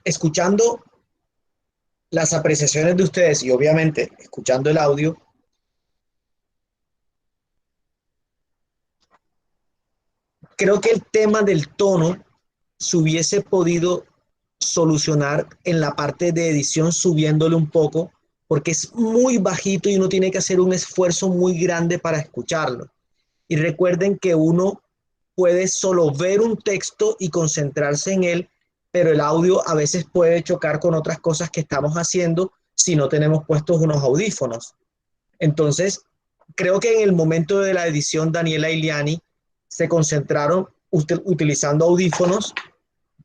escuchando las apreciaciones de ustedes y obviamente escuchando el audio, creo que el tema del tono se hubiese podido solucionar en la parte de edición subiéndole un poco, porque es muy bajito y uno tiene que hacer un esfuerzo muy grande para escucharlo. Y recuerden que uno puede solo ver un texto y concentrarse en él, pero el audio a veces puede chocar con otras cosas que estamos haciendo si no tenemos puestos unos audífonos. Entonces, creo que en el momento de la edición, Daniela y Liani se concentraron utilizando audífonos.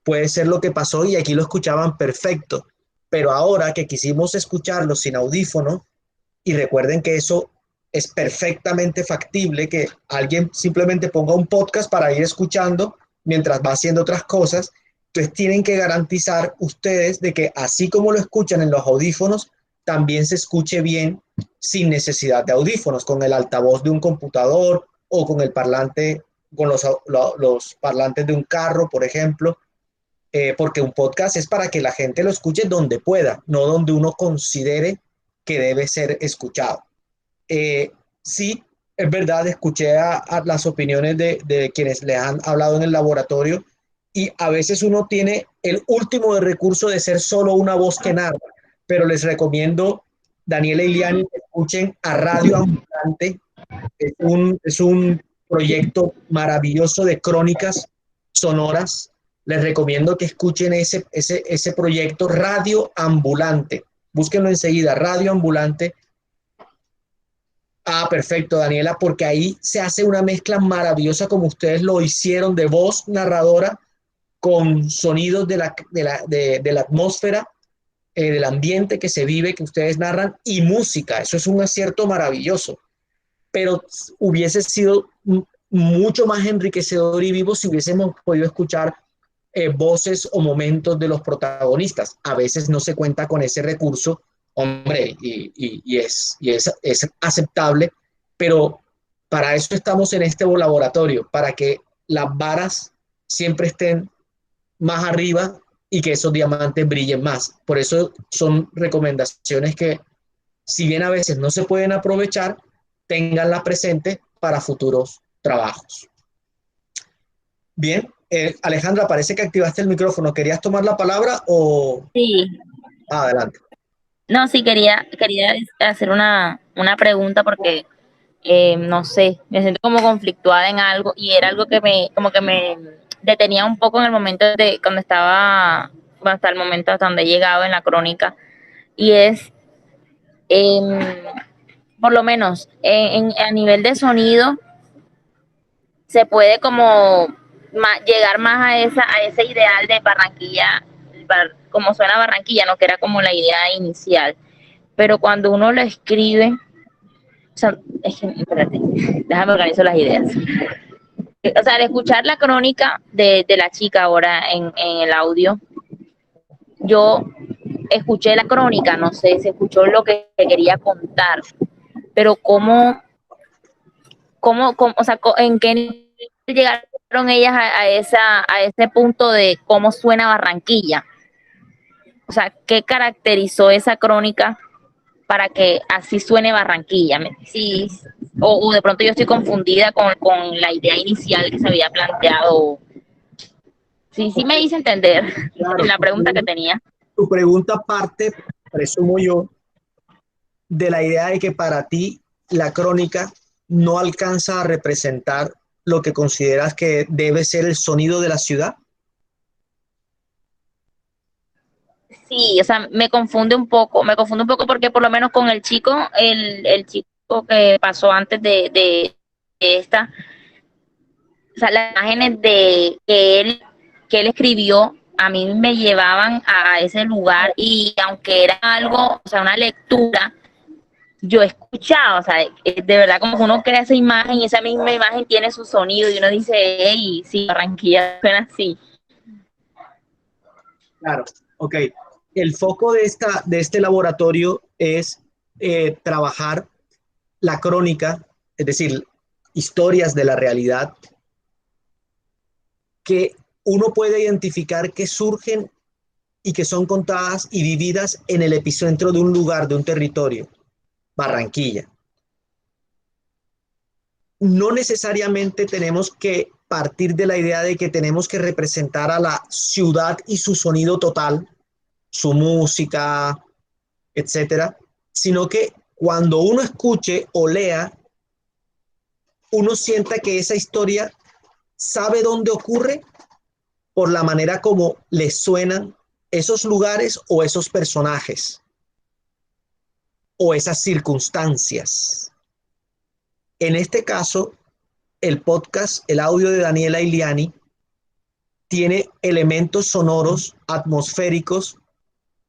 Puede ser lo que pasó y aquí lo escuchaban perfecto, pero ahora que quisimos escucharlo sin audífono, y recuerden que eso es perfectamente factible, que alguien simplemente ponga un podcast para ir escuchando mientras va haciendo otras cosas. Entonces tienen que garantizar ustedes de que así como lo escuchan en los audífonos, también se escuche bien sin necesidad de audífonos, con el altavoz de un computador o con el parlante, con los parlantes de un carro, por ejemplo. Porque un podcast es para que la gente lo escuche donde pueda, no donde uno considere que debe ser escuchado. Sí, es verdad, escuché a las opiniones de quienes le han hablado en el laboratorio y a veces uno tiene el último de recurso de ser solo una voz que narra, pero les recomiendo, Daniela y Liani, que escuchen a Radio Ambulante. Es un proyecto maravilloso de crónicas sonoras. Les recomiendo que escuchen ese proyecto, Radio Ambulante. Búsquenlo enseguida, Radio Ambulante. Ah, perfecto, Daniela, porque ahí se hace una mezcla maravillosa como ustedes lo hicieron de voz narradora con sonidos de la atmósfera, del ambiente que se vive, que ustedes narran, y música. Eso es un acierto maravilloso. Pero hubiese sido mucho más enriquecedor y vivo si hubiésemos podido escuchar voces o momentos de los protagonistas. A veces no se cuenta con ese recurso, hombre, y es aceptable, pero para eso estamos en este laboratorio, para que las varas siempre estén más arriba y que esos diamantes brillen más. Por eso son recomendaciones que, si bien a veces no se pueden aprovechar, tenganla presente para futuros trabajos. Bien, Alejandra, parece que activaste el micrófono. ¿Querías tomar la palabra o...? Sí. Adelante. No, sí, quería hacer una pregunta porque, no sé, me siento como conflictuada en algo y era algo que me detenía un poco en el momento hasta el momento hasta donde he llegado en la crónica, y es, por lo menos, a nivel de sonido, se puede como llegar más a ese ideal de Barranquilla, como suena Barranquilla, ¿no? Que era como la idea inicial. Pero cuando uno lo escribe, o sea, espérate, déjame organizar las ideas. O sea, al escuchar la crónica de la chica ahora en el audio, yo escuché la crónica, no sé, se escuchó lo que quería contar, pero o sea, en qué nivel llegaron ellas a ese punto de cómo suena Barranquilla. O sea, ¿qué caracterizó esa crónica para que así suene Barranquilla? Sí, o de pronto yo estoy confundida con la idea inicial que se había planteado. Sí, me hice entender, claro, la pregunta que tenía. Tu pregunta parte, presumo yo, de la idea de que para ti la crónica no alcanza a representar lo que consideras que debe ser el sonido de la ciudad. Sí, o sea, me confunde un poco porque por lo menos con el chico que pasó antes de esta, o sea, las imágenes que él escribió a mí me llevaban a ese lugar, y aunque era algo, o sea, una lectura, yo escuchaba, o sea, de verdad como que uno crea esa imagen y esa misma imagen tiene su sonido y uno dice, hey, sí, Barranquilla suena así. Claro, ok. El foco de este laboratorio es trabajar la crónica, es decir, historias de la realidad que uno puede identificar que surgen y que son contadas y vividas en el epicentro de un lugar, de un territorio, Barranquilla. No necesariamente tenemos que partir de la idea de que tenemos que representar a la ciudad y su sonido total, su música, etcétera, sino que cuando uno escuche o lea, uno sienta que esa historia sabe dónde ocurre por la manera como le suenan esos lugares o esos personajes o esas circunstancias. En este caso, el podcast, el audio de Daniela Iliani, tiene elementos sonoros, atmosféricos,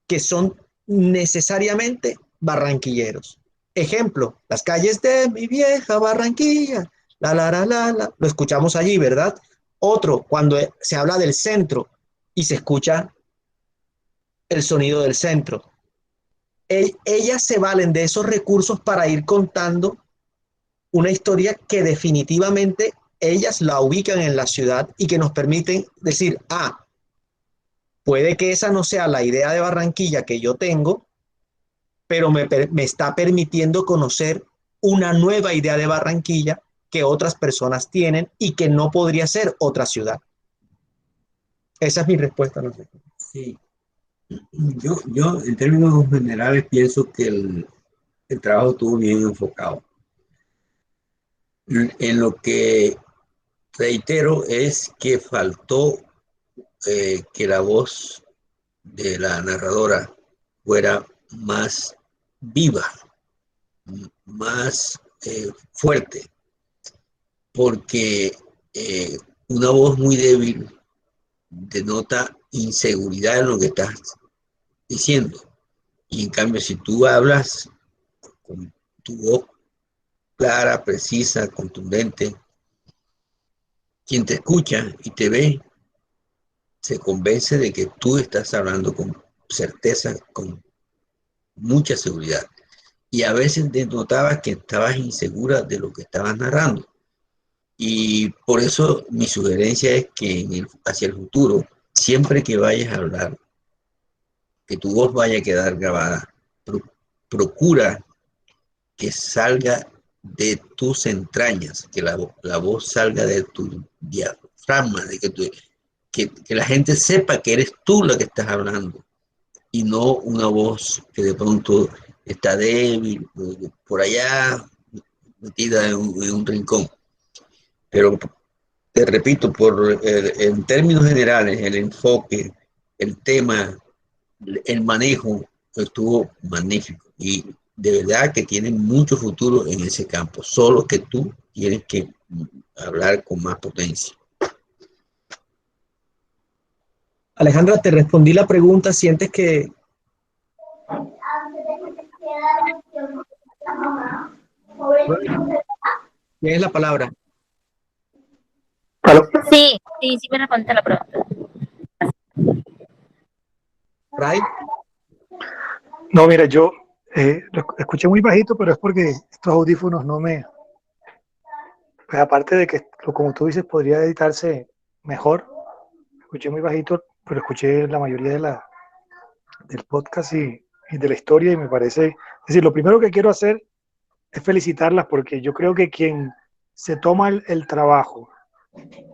que son necesariamente barranquilleros. Ejemplo, las calles de mi vieja Barranquilla, lo escuchamos allí, ¿verdad? Otro, cuando se habla del centro y se escucha el sonido del centro. Ellas se valen de esos recursos para ir contando una historia que definitivamente ellas la ubican en la ciudad y que nos permiten decir, puede que esa no sea la idea de Barranquilla que yo tengo, pero me está permitiendo conocer una nueva idea de Barranquilla que otras personas tienen y que no podría ser otra ciudad. Esa es mi respuesta. No sé. Sí. Yo en términos generales pienso que el trabajo estuvo bien enfocado. En lo que reitero es que faltó que la voz de la narradora fuera más viva, más fuerte, porque una voz muy débil denota inseguridad en lo que estás diciendo. Y en cambio, si tú hablas con tu voz clara, precisa, contundente, quien te escucha y te ve se convence de que tú estás hablando con certeza, con mucha seguridad. Y a veces denotaba que estabas insegura de lo que estabas narrando. Y por eso mi sugerencia es que hacia el futuro, siempre que vayas a hablar, que tu voz vaya a quedar grabada, procura que salga de tus entrañas, que la voz salga de tu diafragma, de que la gente sepa que eres tú la que estás hablando y no una voz que de pronto está débil, por allá, metida en un rincón. Pero te repito, en términos generales, el enfoque, el tema, el manejo estuvo magnífico y de verdad que tiene mucho futuro en ese campo, solo que tú tienes que hablar con más potencia. Alejandra, te respondí la pregunta. ¿Sientes que tienes la palabra? Sí, me respondiste la pregunta. Ray. No, mira, yo lo escuché muy bajito, pero es porque estos audífonos no me... Pues aparte de que, como tú dices, podría editarse mejor, escuché muy bajito, pero escuché la mayoría del podcast y de la historia y me parece... Es decir, lo primero que quiero hacer es felicitarlas porque yo creo que quien se toma el trabajo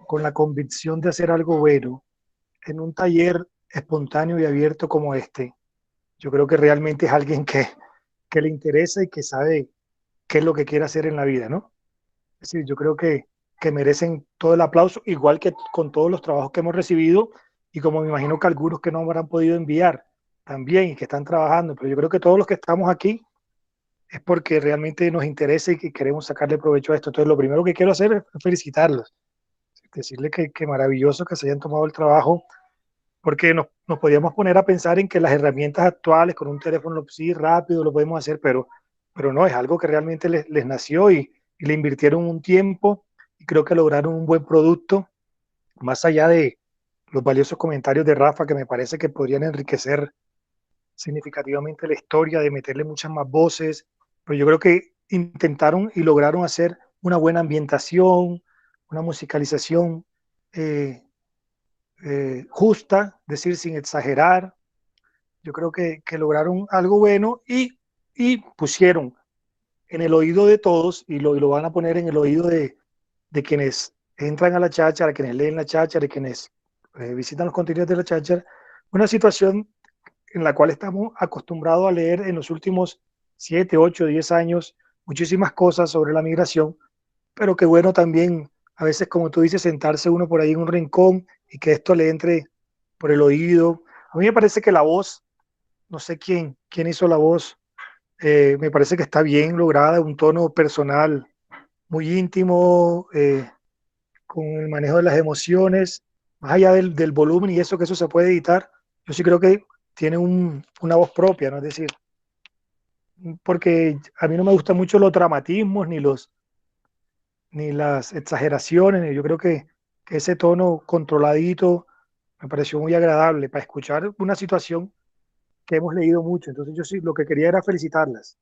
con la convicción de hacer algo bueno en un taller espontáneo y abierto como este, yo creo que realmente es alguien que le interesa y que sabe qué es lo que quiere hacer en la vida, ¿no? Es decir, yo creo que merecen todo el aplauso, igual que con todos los trabajos que hemos recibido y como me imagino que algunos que no habrán podido enviar también y que están trabajando, pero yo creo que todos los que estamos aquí es porque realmente nos interesa y que queremos sacarle provecho a esto. Entonces, lo primero que quiero hacer es felicitarlos, decirle que maravilloso que se hayan tomado el trabajo, porque nos podíamos poner a pensar en que las herramientas actuales con un teléfono, sí, rápido lo podemos hacer, pero no, es algo que realmente les nació y le invirtieron un tiempo y creo que lograron un buen producto, más allá de los valiosos comentarios de Rafa, que me parece que podrían enriquecer significativamente la historia, de meterle muchas más voces, pero yo creo que intentaron y lograron hacer una buena ambientación, una musicalización justa, es decir, sin exagerar. Yo creo que lograron algo bueno y pusieron en el oído de todos y lo van a poner en el oído de quienes entran a la cháchara, quienes leen la cháchara, quienes visitan los contenidos de la cháchara, una situación en la cual estamos acostumbrados a leer en los últimos 7, 8, 10 años muchísimas cosas sobre la migración, pero que bueno también a veces, como tú dices, sentarse uno por ahí en un rincón y que esto le entre por el oído. A mí me parece que la voz, no sé quién hizo la voz, me parece que está bien lograda, un tono personal muy íntimo, con el manejo de las emociones, más allá del volumen y eso, que eso se puede editar. Yo sí creo que tiene una voz propia, ¿no? Es decir, porque a mí no me gustan mucho los dramatismos ni las exageraciones. Yo creo que ese tono controladito me pareció muy agradable para escuchar una situación que hemos leído mucho. Entonces yo sí, lo que quería era felicitarlas,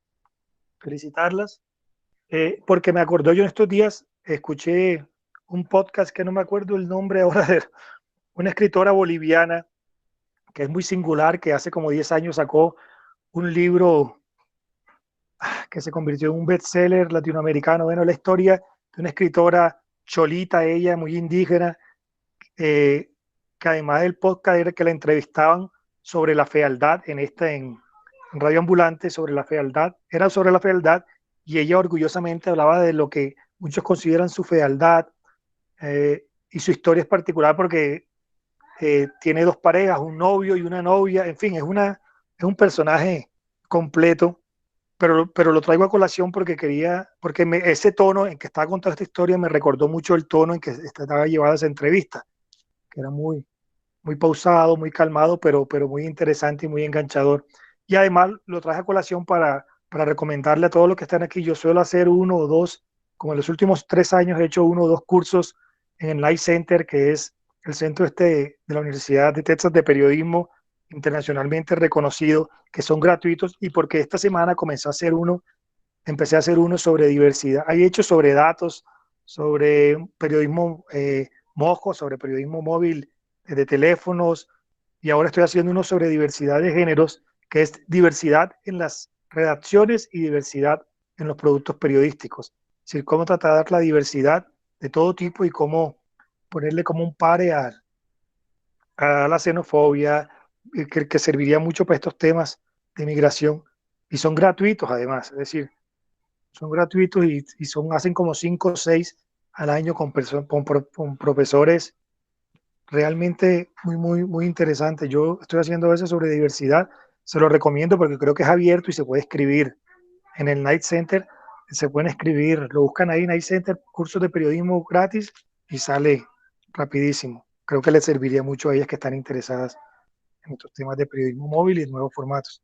porque me acordó yo en estos días, escuché un podcast que no me acuerdo el nombre ahora de una escritora boliviana que es muy singular, que hace como 10 años sacó un libro que se convirtió en un bestseller latinoamericano. Bueno, la historia de una escritora cholita, ella muy indígena, que además del podcast era que la entrevistaban sobre la fealdad en Radio Ambulante, sobre la fealdad, era sobre la fealdad, y ella orgullosamente hablaba de lo que muchos consideran su fealdad, y su historia es particular porque tiene dos parejas, un novio y una novia, en fin, es un personaje completo, pero lo traigo a colación porque ese tono en que estaba contando esta historia me recordó mucho el tono en que estaba llevada esa entrevista, que era muy, muy pausado, muy calmado, pero muy interesante y muy enganchador. Y además lo traje a colación para recomendarle a todos los que están aquí. Yo suelo hacer uno o dos, como en los últimos 3 años he hecho uno o dos cursos en el Knight Center, que es el centro de la Universidad de Texas de periodismo internacionalmente reconocido, que son gratuitos, y porque esta semana empecé a hacer uno sobre diversidad. Hay hechos sobre datos, sobre periodismo mojo, sobre periodismo móvil de teléfonos, y ahora estoy haciendo uno sobre diversidad de géneros, que es diversidad en las redacciones y diversidad en los productos periodísticos. Es decir, cómo tratar la diversidad de todo tipo y cómo ponerle como un pare a la xenofobia, que serviría mucho para estos temas de migración. Y son gratuitos además, es decir, son gratuitos y hacen como 5 o 6 al año con profesores realmente muy interesantes. Yo estoy haciendo eso sobre diversidad, se lo recomiendo porque creo que es abierto y se puede escribir. En el Knight Center se pueden escribir, lo buscan ahí, Knight Center, cursos de periodismo gratis, y sale rapidísimo. Creo que les serviría mucho a ellas que están interesadas en estos temas de periodismo móvil y nuevos formatos.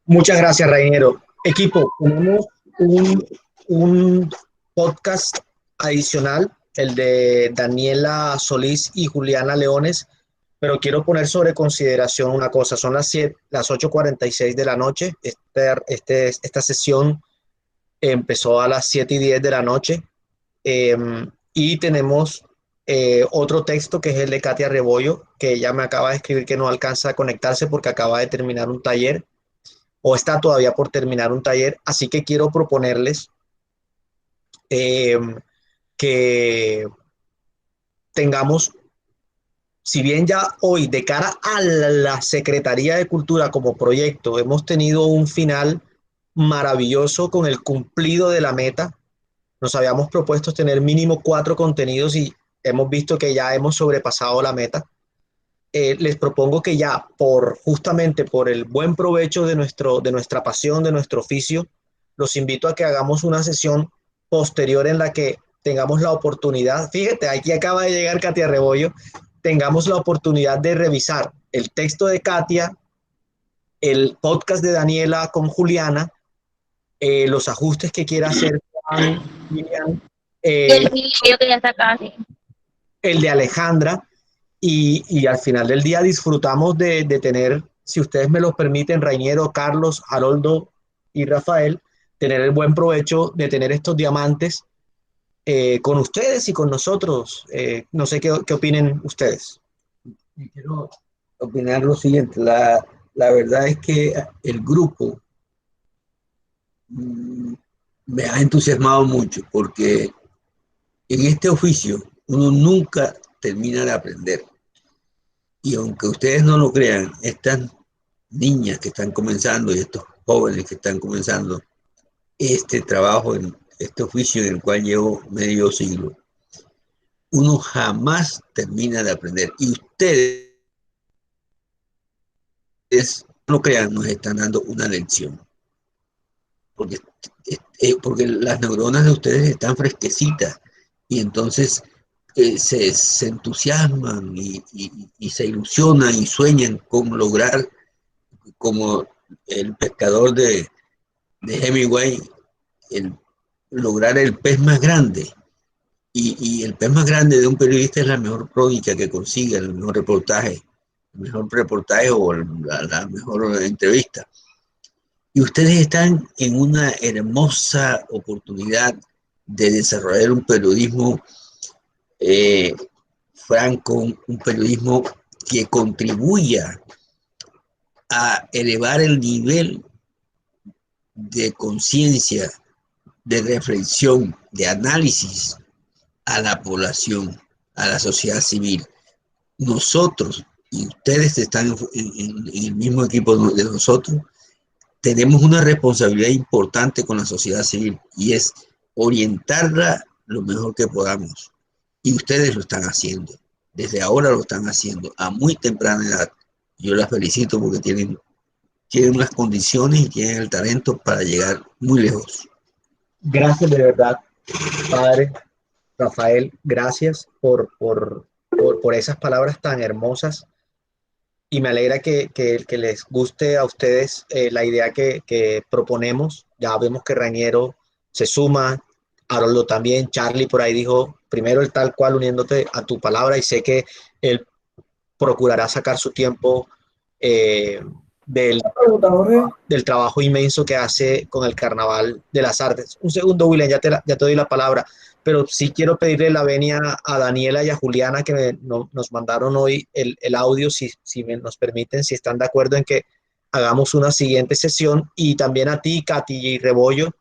Muchas gracias, Rainiero. Equipo, tenemos un podcast adicional, el de Daniela Solís y Juliana Leones, pero quiero poner sobre consideración una cosa. Son las 8:46 de la noche. Esta sesión empezó a las 7:10 de la noche, y tenemos otro texto que es el de Katia Rebollo, que ella me acaba de escribir que no alcanza a conectarse porque acaba de terminar un taller o está todavía por terminar un taller. Así que quiero proponerles que tengamos, si bien ya hoy de cara a la Secretaría de Cultura como proyecto hemos tenido un final maravilloso con el cumplido de la meta. Nos habíamos propuesto tener mínimo 4 contenidos y hemos visto que ya hemos sobrepasado la meta. Les propongo que ya justamente por el buen provecho de nuestra pasión, de nuestro oficio, los invito a que hagamos una sesión posterior en la que tengamos la oportunidad, fíjate, aquí acaba de llegar Katia Rebollo, tengamos la oportunidad de revisar el texto de Katia, el podcast de Daniela con Juliana, los ajustes que quiera hacer Julián, el video que ya está casi. el de Alejandra, y al final del día disfrutamos de tener, si ustedes me lo permiten, Rainiero, Carlos, Haroldo y Rafael, tener el buen provecho de tener estos diamantes con ustedes y con nosotros. No sé qué opinen ustedes. Quiero opinar lo siguiente. La verdad es que el grupo me ha entusiasmado mucho porque en este oficio uno nunca termina de aprender. Y aunque ustedes no lo crean, estas niñas que están comenzando y estos jóvenes que están comenzando este trabajo, en este oficio en el cual llevo medio siglo, uno jamás termina de aprender. Y ustedes, no lo crean, nos están dando una lección. Porque las neuronas de ustedes están fresquecitas y entonces se entusiasman y se ilusionan y sueñan con lograr, como el pescador de Hemingway, lograr el pez más grande. Y el pez más grande de un periodista es la mejor crónica que consiga, el mejor reportaje o la mejor entrevista. Y ustedes están en una hermosa oportunidad de desarrollar un periodismo franco, un periodismo que contribuya a elevar el nivel de conciencia, de reflexión, de análisis a la población, a la sociedad civil. Nosotros, y ustedes están en el mismo equipo de nosotros, tenemos una responsabilidad importante con la sociedad civil y es orientarla lo mejor que podamos. Y ustedes lo están haciendo. Desde ahora lo están haciendo a muy temprana edad. Yo las felicito porque tienen las condiciones y tienen el talento para llegar muy lejos. Gracias de verdad, padre Rafael. Gracias por por esas palabras tan hermosas y me alegra que les guste a ustedes la idea que proponemos. Ya vemos que Rainiero se suma, Haroldo también, Charlie por ahí dijo primero el tal cual uniéndote a tu palabra y sé que él procurará sacar su tiempo del, del trabajo inmenso que hace con el Carnaval de las Artes. Un segundo, William, ya te doy la palabra, pero sí quiero pedirle la venia a Daniela y a Juliana que nos mandaron hoy el audio, si nos permiten, si están de acuerdo en que hagamos una siguiente sesión, y también a ti, Katy y Rebollo,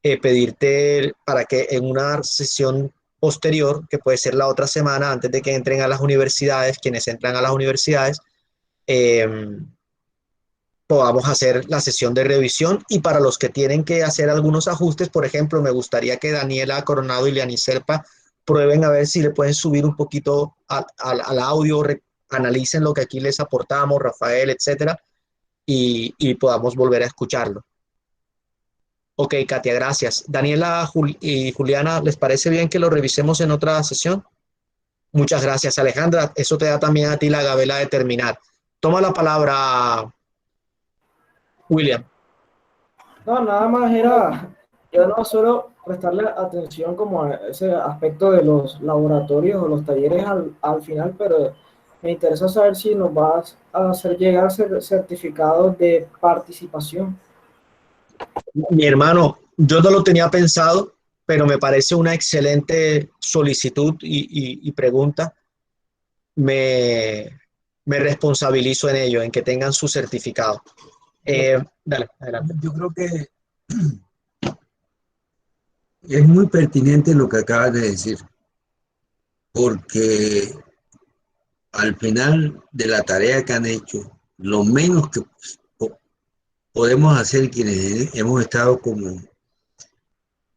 pedirte para que en una sesión posterior, que puede ser la otra semana, antes de que entren a las universidades, quienes entran a las universidades, podamos hacer la sesión de revisión, y para los que tienen que hacer algunos ajustes, por ejemplo, me gustaría que Daniela Coronado y Liani Serpa prueben a ver si le pueden subir un poquito al audio, analicen lo que aquí les aportamos, Rafael, etcétera, y podamos volver a escucharlo. Ok, Katia, gracias. Daniela y Juliana, ¿les parece bien que lo revisemos en otra sesión? Muchas gracias, Alejandra. Eso te da también a ti la gabela de terminar. Toma la palabra, William. No, nada más era, yo no solo prestarle atención como a ese aspecto de los laboratorios o los talleres al final, pero me interesa saber si nos vas a hacer llegar certificados de participación. Mi hermano, yo no lo tenía pensado, pero me parece una excelente solicitud y pregunta. Me responsabilizo en ello, en que tengan su certificado. Dale, adelante. Yo creo que es muy pertinente lo que acabas de decir, porque al final de la tarea que han hecho, lo menos que podemos hacer quienes hemos estado como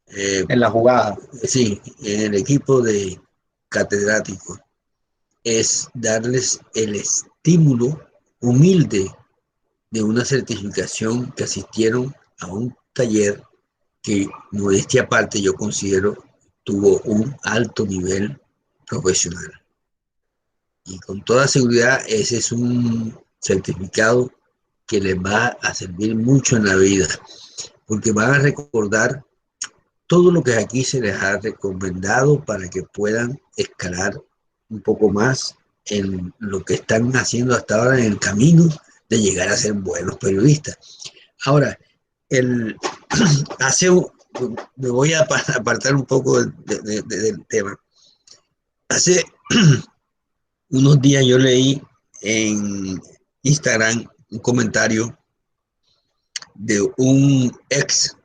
en la jugada, sí, en el equipo de catedráticos, es darles el estímulo humilde de una certificación que asistieron a un taller que, modestia aparte, yo considero tuvo un alto nivel profesional. Y con toda seguridad ese es un certificado que les va a servir mucho en la vida, porque van a recordar todo lo que aquí se les ha recomendado para que puedan escalar un poco más en lo que están haciendo hasta ahora en el camino de llegar a ser buenos periodistas. Ahora, me voy a apartar un poco del tema. Hace unos días yo leí en Instagram un comentario de un ex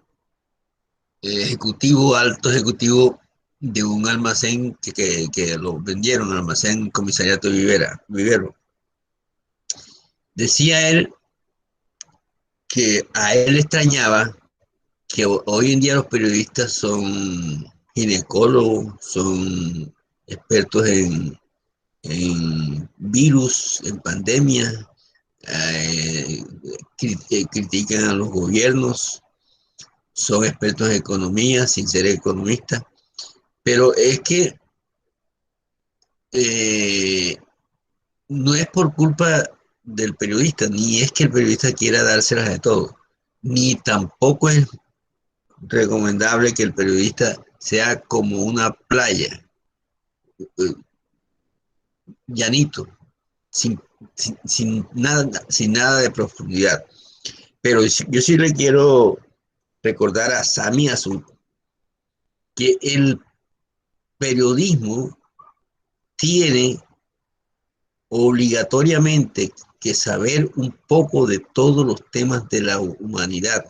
alto ejecutivo de un almacén que lo vendieron, un almacén Comisariato Vivero. Decía él que a él extrañaba que hoy en día los periodistas son ginecólogos, son expertos en virus, en pandemia, critican a los gobiernos, son expertos en economía sin ser economistas, pero es que no es por culpa del periodista, ni es que el periodista quiera dárselas de todo, ni tampoco es recomendable que el periodista sea como una playa, llanito, sin nada de profundidad. Pero yo sí le quiero recordar a Sami Azul que el periodismo tiene obligatoriamente que saber un poco de todos los temas de la humanidad,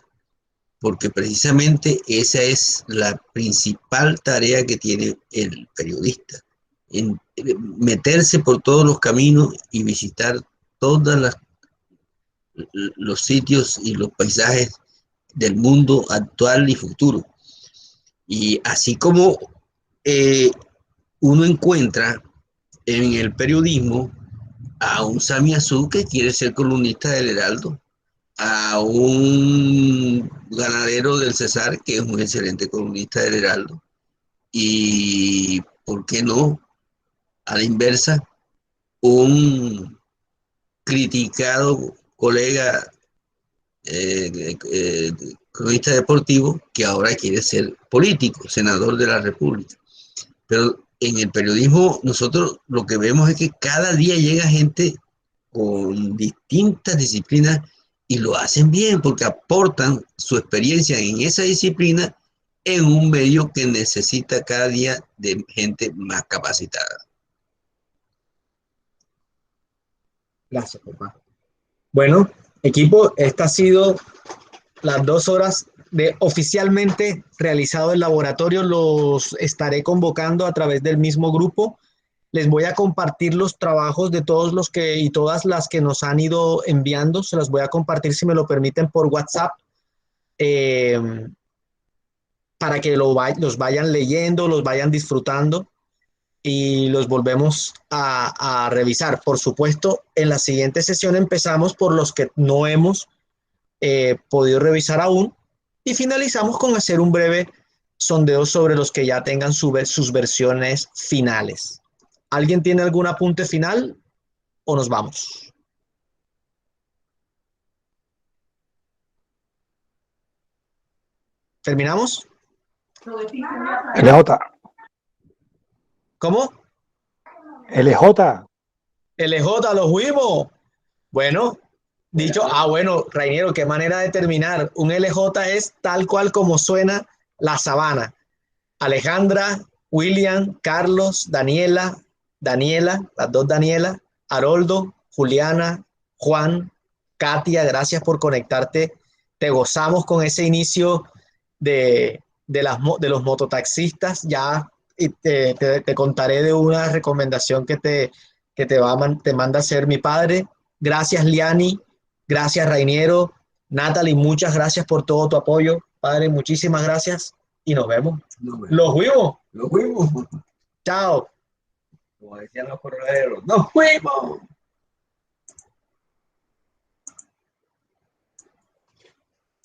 porque precisamente esa es la principal tarea que tiene el periodista, en meterse por todos los caminos y visitar todos los sitios y los paisajes del mundo actual y futuro. Y así como uno encuentra en el periodismo a un Sami Azul que quiere ser columnista del Heraldo, a un ganadero del Cesar que es un excelente columnista del Heraldo, y ¿por qué no? a la inversa, un criticado colega cronista deportivo que ahora quiere ser político, senador de la República. Pero en el periodismo nosotros lo que vemos es que cada día llega gente con distintas disciplinas y lo hacen bien porque aportan su experiencia en esa disciplina en un medio que necesita cada día de gente más capacitada. Gracias, papá. Bueno, equipo, esta ha sido las 2 horas de oficialmente realizado el laboratorio. Los estaré convocando a través del mismo grupo. Les voy a compartir los trabajos de todos los que y todas las que nos han ido enviando. Se los voy a compartir, si me lo permiten, por WhatsApp, para que los vayan leyendo, los vayan disfrutando y los volvemos a revisar. Por supuesto, en la siguiente sesión empezamos por los que no hemos podido revisar aún y finalizamos con hacer un breve sondeo sobre los que ya tengan sus versiones finales. ¿Alguien tiene algún apunte final o nos vamos? ¿Terminamos? LJ. ¿Cómo? LJ. LJ, lo fuimos. Bueno, dicho, bueno, Rainiero, qué manera de terminar. Un LJ es tal cual como suena la sabana. Alejandra, William, Carlos, Daniela, las 2 Daniela, Haroldo, Juliana, Juan, Katia, gracias por conectarte. Te gozamos con ese inicio de los mototaxistas. Ya te contaré de una recomendación que te manda a hacer mi padre. Gracias, Liani. Gracias, Rainiero. Natalie, muchas gracias por todo tu apoyo. Padre, muchísimas gracias y nos vemos. ¡Los fuimos! Lo fuimos. Chao. Como decían los corraleros, ¡nos fuimos!